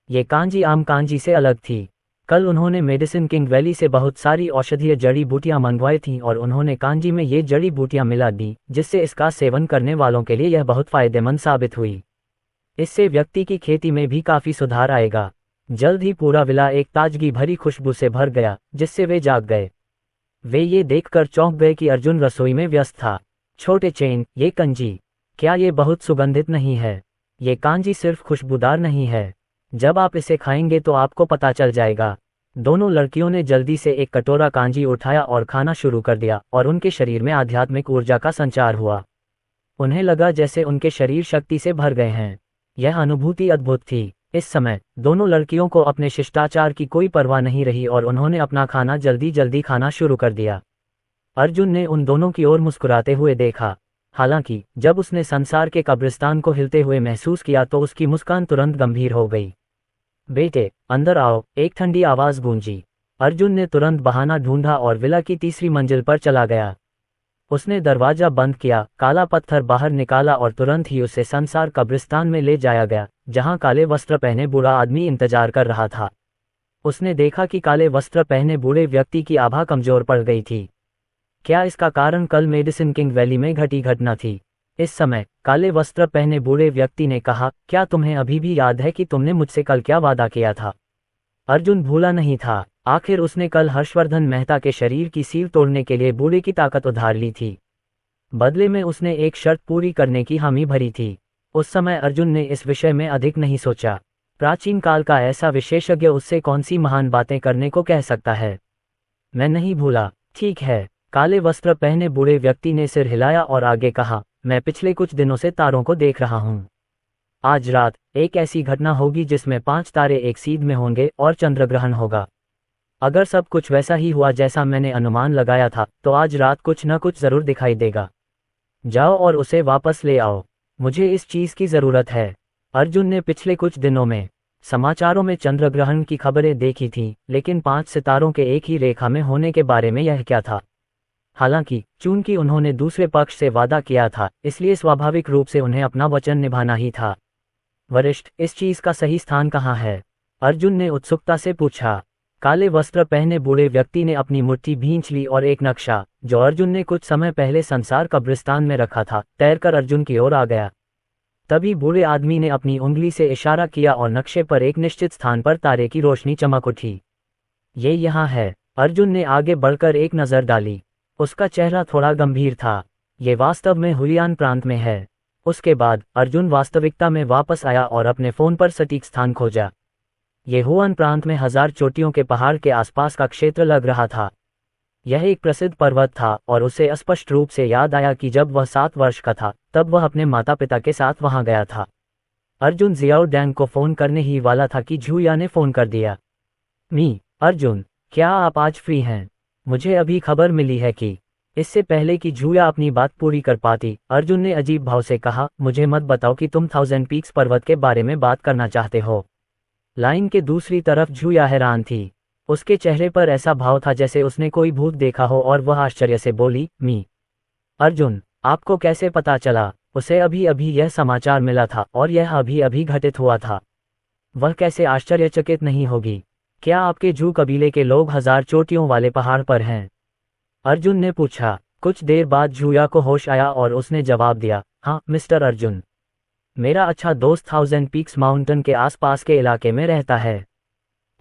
ये कांजी आम कांजी से अलग थी। कल उन्होंने मेडिसिन किंग वैली से बहुत सारी औषधीय जड़ी बूटियां मंगवाई थीं और उन्होंने कांजी में ये जड़ी बूटियां मिला दी, जिससे इसका सेवन करने वालों के लिए यह बहुत फायदेमंद साबित हुई। इससे व्यक्ति की खेती में भी काफी सुधार आएगा। जल्द ही पूरा विला एक ताजगी भरी खुशबू से भर गया, जिससे वे जाग गए। वे ये देखकर चौंक गए कि अर्जुन रसोई में व्यस्त था। छोटे चेन, ये कंजी, क्या ये बहुत सुगंधित नहीं है? ये कांजी सिर्फ खुशबूदार नहीं है। जब आप इसे खाएंगे तो आपको पता चल जाएगा। दोनों लड़कियों ने जल्दी से एक कटोरा कांजी उठाया और खाना शुरू कर दिया और उनके शरीर में आध्यात्मिक ऊर्जा का संचार हुआ। उन्हें लगा जैसे उनके शरीर शक्ति से भर गए हैं। यह अनुभूति अद्भुत थी। इस समय दोनों लड़कियों को अपने शिष्टाचार की कोई परवाह नहीं रही और उन्होंने अपना खाना जल्दी जल्दी खाना शुरू कर दिया। अर्जुन ने उन दोनों की ओर मुस्कुराते हुए देखा। हालांकि जब उसने संसार के कब्रिस्तान को हिलते हुए महसूस किया तो उसकी मुस्कान तुरंत गंभीर हो गई। बेटे, अंदर आओ, एक ठंडी आवाज गूंजी। अर्जुन ने तुरंत बहाना ढूंढा और विला की तीसरी मंजिल पर चला गया। उसने दरवाजा बंद किया, काला पत्थर बाहर निकाला और तुरंत ही उसे संसार कब्रिस्तान में ले जाया गया, जहां काले वस्त्र पहने बूढ़ा आदमी इंतजार कर रहा था। उसने देखा कि काले वस्त्र पहने बूढ़े व्यक्ति की आभा कमजोर पड़ गई थी। क्या इसका कारण कल मेडिसिन किंग वैली में घटी घटना थी? इस समय काले वस्त्र पहने बूढ़े व्यक्ति ने कहा, क्या तुम्हें अभी भी याद है कि तुमने मुझसे कल क्या वादा किया था? अर्जुन भूला नहीं था। आखिर उसने कल हर्षवर्धन मेहता के शरीर की सील तोड़ने के लिए बूढ़े की ताकत उधार ली थी। बदले में उसने एक शर्त पूरी करने की हामी भरी थी। उस समय अर्जुन ने इस विषय में अधिक नहीं सोचा। प्राचीन काल का ऐसा विशेषज्ञ उससे कौन सी महान बातें करने को कह सकता है? मैं नहीं भूला। ठीक है। काले वस्त्र पहने बूढ़े व्यक्ति ने सिर हिलाया और आगे कहा, मैं पिछले कुछ दिनों से तारों को देख रहा हूँ। आज रात एक ऐसी घटना होगी जिसमें 5 तारे एक सीध में होंगे और चंद्रग्रहण होगा। अगर सब कुछ वैसा ही हुआ जैसा मैंने अनुमान लगाया था, तो आज रात कुछ न कुछ जरूर दिखाई देगा। जाओ और उसे वापस ले आओ। मुझे इस चीज की जरूरत है। अर्जुन ने पिछले कुछ दिनों में समाचारों में चंद्रग्रहण की खबरें देखी थीं, लेकिन 5 सितारों के एक ही रेखा में होने के बारे में यह क्या था? हालांकि चूंकि उन्होंने दूसरे पक्ष से वादा किया था, इसलिए स्वाभाविक रूप से उन्हें अपना वचन निभाना ही था। वरिष्ठ, इस चीज का सही स्थान कहाँ है? अर्जुन ने उत्सुकता से पूछा। काले वस्त्र पहने बूढ़े व्यक्ति ने अपनी मुट्ठी भींच ली और एक नक्शा, जो अर्जुन ने कुछ समय पहले संसार कब्रिस्तान में रखा था, तैरकर अर्जुन की ओर आ गया। तभी बूढ़े आदमी ने अपनी उंगली से इशारा किया और नक्शे पर एक निश्चित स्थान पर तारे की रोशनी चमक उठी। ये यहाँ है। अर्जुन ने आगे बढ़कर एक नजर डाली। उसका चेहरा थोड़ा गंभीर था। ये वास्तव में हुलियान प्रांत में है। उसके बाद अर्जुन वास्तविकता में वापस आया और अपने फोन पर सटीक स्थान खोजा। ये हुआन प्रांत में 1000 चोटियों के पहाड़ के आसपास का क्षेत्र लग रहा था। यह एक प्रसिद्ध पर्वत था और उसे स्पष्ट रूप से याद आया कि जब वह 7 वर्ष का था, तब वह अपने माता पिता के साथ वहां गया था। अर्जुन जियाओ डैंग को फोन करने ही वाला था कि झूया ने फोन कर दिया। अर्जुन, क्या आप आज फ्री हैं? मुझे अभी खबर मिली है कि इससे पहले कि जूया अपनी बात पूरी कर पाती, अर्जुन ने अजीब भाव से कहा, मुझे मत बताओ कि तुम 1000 पीक्स पर्वत के बारे में बात करना चाहते हो। लाइन के दूसरी तरफ जूया हैरान थी। उसके चेहरे पर ऐसा भाव था जैसे उसने कोई भूत देखा हो और वह आश्चर्य से बोली, मी अर्जुन, आपको कैसे पता चला? उसे अभी अभी यह समाचार मिला था और यह अभी अभी घटित हुआ था। वह कैसे आश्चर्यचकित नहीं होगी? क्या आपके जू कबीले के लोग 1000 चोटियों वाले पहाड़ पर हैं? अर्जुन ने पूछा। कुछ देर बाद जूया को होश आया और उसने जवाब दिया, हाँ मिस्टर अर्जुन, मेरा अच्छा दोस्त 1000 पीक्स माउंटेन के आसपास के इलाके में रहता है।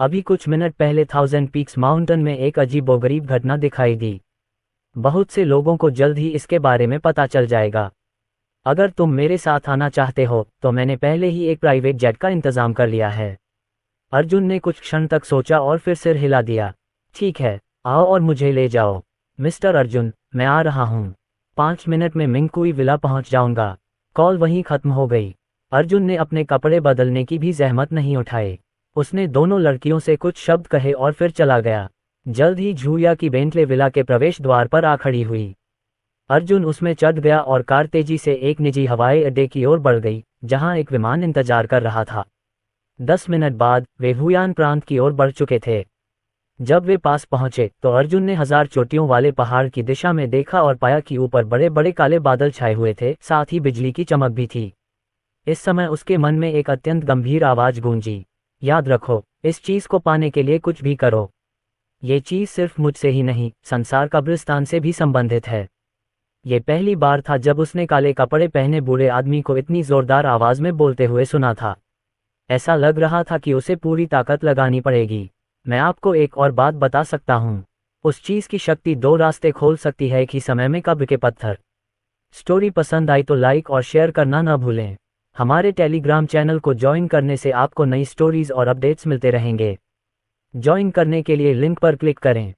अभी कुछ मिनट पहले 1000 पीक्स माउंटेन में एक अजीबोगरीब घटना दिखाई दी। बहुत से लोगों को जल्द ही इसके बारे में पता चल जाएगा। अगर तुम मेरे साथ आना चाहते हो तो मैंने पहले ही एक प्राइवेट जेट का इंतजाम कर लिया है। अर्जुन ने कुछ क्षण तक सोचा और फिर सिर हिला दिया। ठीक है, आओ और मुझे ले जाओ। मिस्टर अर्जुन, मैं आ रहा हूँ। 5 मिनट में मिंगकुई विला पहुँच जाऊंगा। कॉल वहीं खत्म हो गई। अर्जुन ने अपने कपड़े बदलने की भी जहमत नहीं उठाई। उसने दोनों लड़कियों से कुछ शब्द कहे और फिर चला गया। जल्द ही जूया की बेंटले विला के प्रवेश द्वार पर आ खड़ी हुई। अर्जुन उसमें चढ़ गया और कार तेजी से एक निजी हवाई अड्डे की ओर बढ़ गई, जहां एक विमान इंतजार कर रहा था। 10 मिनट बाद वे हुयान प्रांत की ओर बढ़ चुके थे। जब वे पास पहुंचे तो अर्जुन ने 1000 चोटियों वाले पहाड़ की दिशा में देखा और पाया कि ऊपर बड़े बड़े काले बादल छाए हुए थे, साथ ही बिजली की चमक भी थी। इस समय उसके मन में एक अत्यंत गंभीर आवाज गूंजी, याद रखो, इस चीज को पाने के लिए कुछ भी करो। ये चीज सिर्फ मुझसे ही नहीं, संसार कब्रिस्तान से भी संबंधित है। ये पहली बार था जब उसने काले कपड़े पहने बूढ़े आदमी को इतनी जोरदार आवाज में बोलते हुए सुना था। ऐसा लग रहा था कि उसे पूरी ताकत लगानी पड़ेगी। मैं आपको एक और बात बता सकता हूँ, उस चीज की शक्ति 2 रास्ते खोल सकती है एक ही समय में, कब्र के पत्थर। स्टोरी पसंद आई तो लाइक और शेयर करना न भूलें। हमारे टेलीग्राम चैनल को ज्वाइन करने से आपको नई स्टोरीज और अपडेट्स मिलते रहेंगे। ज्वाइन करने के लिए लिंक पर क्लिक करें।